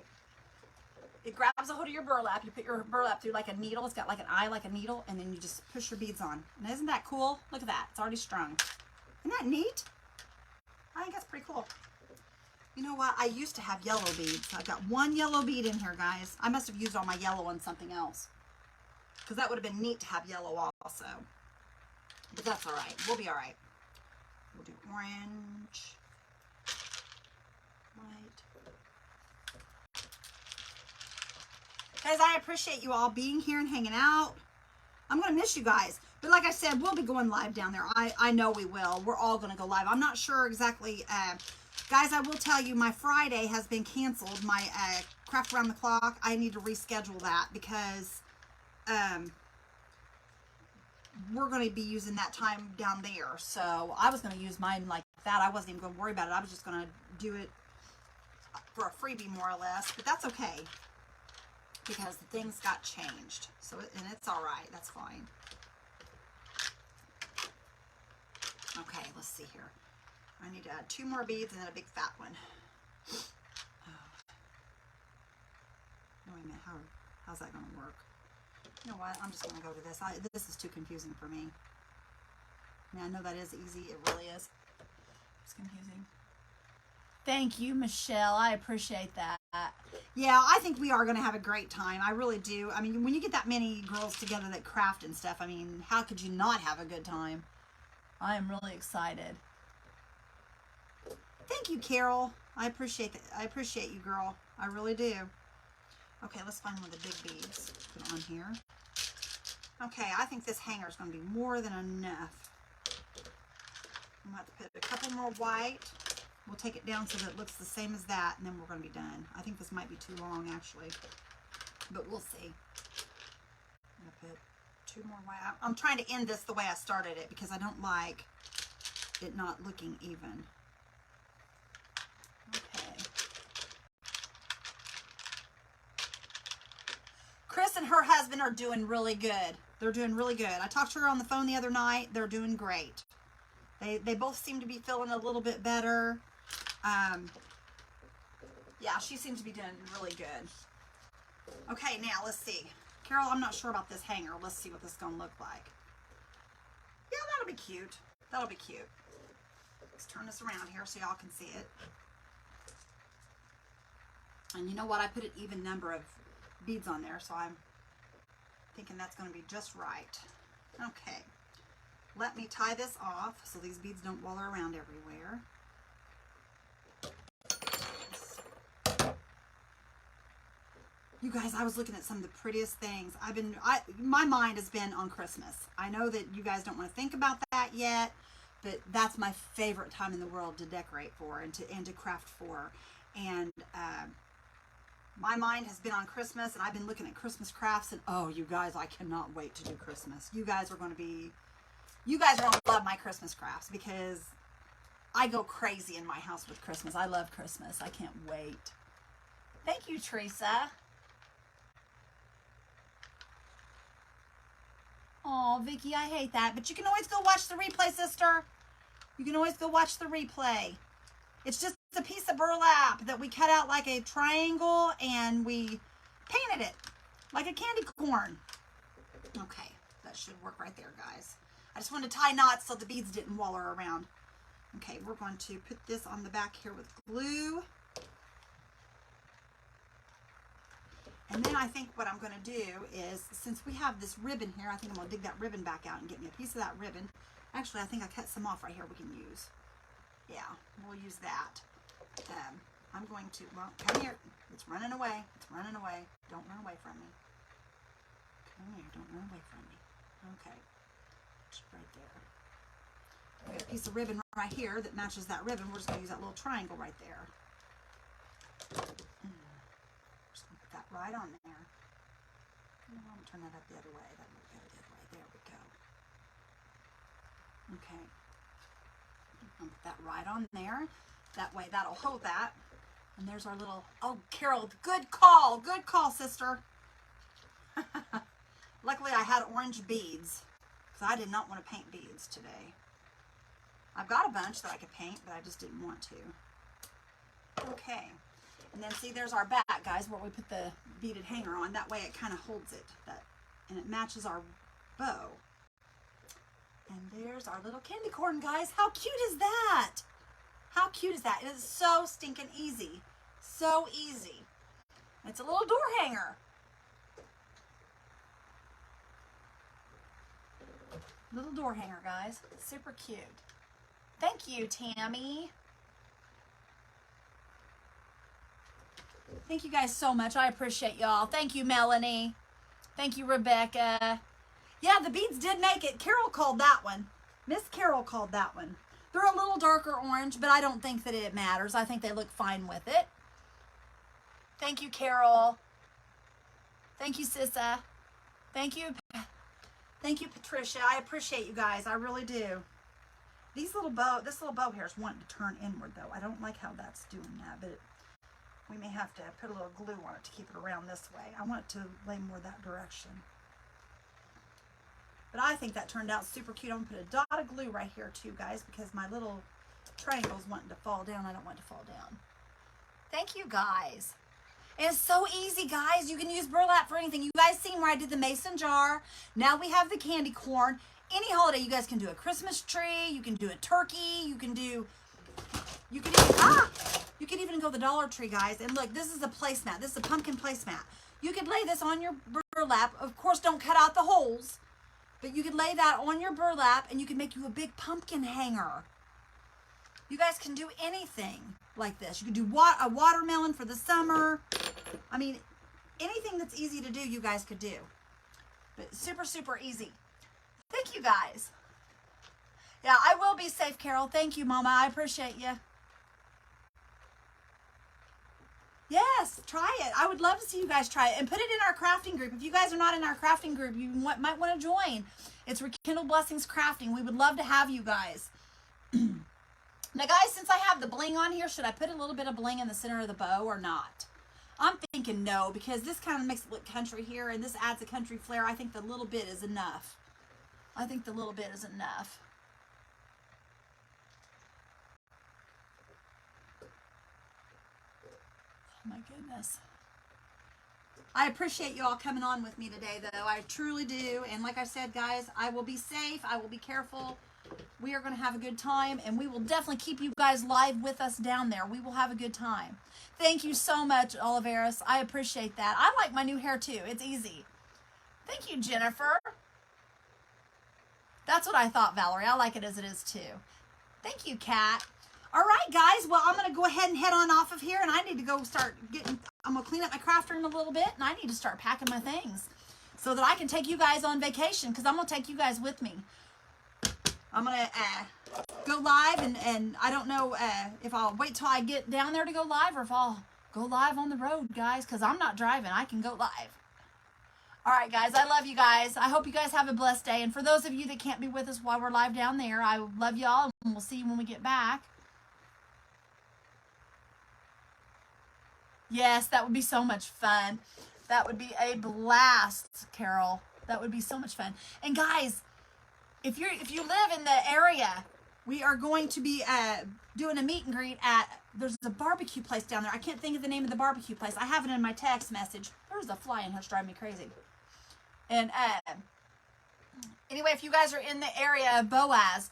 it grabs a hold of your burlap. You put your burlap through like a needle. It's got like an eye like a needle, and then you just push your beads on. And isn't that cool? Look at that. It's already strung. Isn't that neat? I think that's pretty cool. You know what? I used to have yellow beads. I've got one yellow bead in here, guys. I must have used all my yellow on something else, because that would have been neat to have yellow also. But that's all right. We'll be all right. We'll do orange, white. Guys, I appreciate you all being here and hanging out. I'm going to miss you guys. But like I said, we'll be going live down there. I know we will. We're all going to go live. I'm not sure exactly. Guys, I will tell you, my Friday has been canceled. My Craft Around the Clock, I need to reschedule that, because we're going to be using that time down there. So I was going to use mine like that. I wasn't even going to worry about it. I was just going to do it for a freebie, more or less. But that's okay. because things got changed. So, and it's all right. That's fine. Okay, let's see here. I need to add 2 more beads and then a big fat one. Oh. No, wait a minute. How's that going to work? You know what? I'm just going to go to this. This is too confusing for me. I mean, I know that is easy. It really is. It's confusing. Thank you, Michelle. I appreciate that. Yeah, I think we are going to have a great time. I really do. I mean, when you get that many girls together that craft and stuff, I mean, how could you not have a good time? I am really excited. Thank you, Carol. I appreciate that. I appreciate you, girl. I really do. Okay, let's find one of the big beads. Put it on here. Okay, I think this hanger is going to be more than enough. I'm going to have to put a couple more white. We'll take it down so that it looks the same as that, and then we're going to be done. I think this might be too long, actually, but we'll see. I'm going to put 2 more white. I'm trying to end this the way I started it because I don't like it not looking even. Okay. Chris and her husband are doing really good. They're doing really good. I talked to her on the phone the other night. They're doing great. They both seem to be feeling a little bit better. Yeah, she seems to be doing really good. Okay, now let's see. Carol, I'm not sure about this hanger. Let's see what this is going to look like. Yeah, that'll be cute. That'll be cute. Let's turn this around here so y'all can see it. And you know what? I put an even number of beads on there, so I'm thinking that's going to be just right. Okay. Let me tie this off so these beads don't waller around everywhere. You guys, I was looking at some of the prettiest things. My mind has been on Christmas. I know that you guys don't want to think about that yet, but that's my favorite time in the world to decorate for and to craft for. And my mind has been on Christmas, and I've been looking at Christmas crafts, and oh, you guys, I cannot wait to do Christmas. You guys are going to love my Christmas crafts because I go crazy in my house with Christmas. I love Christmas. I can't wait. Thank you, Teresa. Oh, Vicky, I hate that. But you can always go watch the replay, sister. You can always go watch the replay. It's just a piece of burlap that we cut out like a triangle and we painted it like a candy corn. Okay, that should work right there, guys. I just wanted to tie knots so the beads didn't waller around. Okay, we're going to put this on the back here with glue. And then I think what I'm going to do is, since we have this ribbon here, I think I'm going to dig that ribbon back out and get me a piece of that ribbon. Actually, I think I cut some off right here we can use. Yeah, we'll use that. I'm going to, well, come here. It's running away. It's running away. Don't run away from me. Come here. Don't run away from me. Okay. Just right there. We got a piece of ribbon right here that matches that ribbon. We're just going to use that little triangle right there. Just going to put that right on there. I'm going to turn that up the other way. That will go the other way. There we go. Okay. I'm going to put that right on there. That way that'll hold that. And there's our little, oh, Carol, good call. Good call, sister. Luckily I had orange beads because I did not want to paint beads today. I've got a bunch that I could paint, but I just didn't want to. Okay. And then see, there's our back, guys, where we put the beaded hanger on. That way it kind of holds it. And it matches our bow. And there's our little candy corn, guys. How cute is that? How cute is that? It is so stinking easy. So easy. It's a little door hanger. Little door hanger, guys. Super cute. Thank you, Tammy. Thank you guys so much. I appreciate y'all. Thank you, Melanie. Thank you, Rebecca. Yeah, the beads did make it. Carol called that one. Miss Carol called that one. They're a little darker orange, but I don't think that it matters. I think they look fine with it. Thank you, Carol. Thank you, Sissa. Thank you. Thank you, Patricia. I appreciate you guys. I really do. This little bow hair is wanting to turn inward, though. I don't like how that's doing that, but We may have to put a little glue on it to keep it around this way. I want it to lay more that direction. But I think that turned out super cute. I'm going to put a dot of glue right here too, guys, because my little triangle's wanting to fall down. I don't want it to fall down. Thank you, guys. And it's so easy, guys. You can use burlap for anything. You guys seen where I did the mason jar. Now we have the candy corn. Any holiday, you guys can do a Christmas tree. You can do a turkey. You can even go the Dollar Tree, guys. And look, this is a placemat. This is a pumpkin placemat. You could lay this on your burlap. Of course, don't cut out the holes. But you could lay that on your burlap and you can make you a big pumpkin hanger. You guys can do anything like this. You could do a watermelon for the summer. I mean, anything that's easy to do, you guys could do. But super, super easy. Thank you, guys. Yeah, I will be safe, Carol. Thank you, Mama. I appreciate you. Yes, try it. I would love to see you guys try it. And put it in our crafting group. If you guys are not in our crafting group, you might want to join. It's Rekindle Blessings Crafting. We would love to have you guys. Now, guys, since I have the bling on here, should I put a little bit of bling in the center of the bow or not? I'm thinking no, because this kind of makes it look country here, and this adds a country flair. I think the little bit is enough. I think the little bit is enough. Oh my goodness. I appreciate you all coming on with me today, though. I truly do. And like I said, guys, I will be safe. I will be careful. We are going to have a good time, and we will definitely keep you guys live with us down there. We will have a good time. Thank you so much, Oliveris. I appreciate that. I like my new hair, too. It's easy. Thank you, Jennifer. That's what I thought, Valerie. I like it as it is, too. Thank you, Kat. All right, guys. Well, I'm going to go ahead and head on off of here, and I need to go start getting, I'm going to clean up my craft room a little bit, and I need to start packing my things so that I can take you guys on vacation, because I'm going to take you guys with me. I'm going to go live, and I don't know if I'll wait till I get down there to go live, or if I'll go live on the road, guys, because I'm not driving. I can go live. All right, guys, I love you guys. I hope you guys have a blessed day. And for those of you that can't be with us while we're live down there, I love y'all, and we'll see you when we get back. Yes, that would be so much fun. That would be a blast, Carol. That would be so much fun. And guys, if you live in the area, we are going to be doing a meet and greet at, there's a barbecue place down there. I can't think of the name of the barbecue place. I have it in my text message. There's a fly in here, it's driving me crazy. And anyway, if you guys are in the area of Boaz,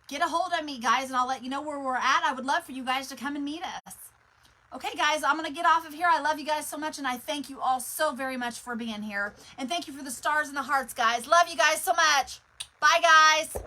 get a hold of me, guys, and I'll let you know where we're at. I would love for you guys to come and meet us. Okay, guys, I'm going to get off of here. I love you guys so much, and I thank you all so very much for being here. And thank you for the stars and the hearts, guys. Love you guys so much. Bye, guys.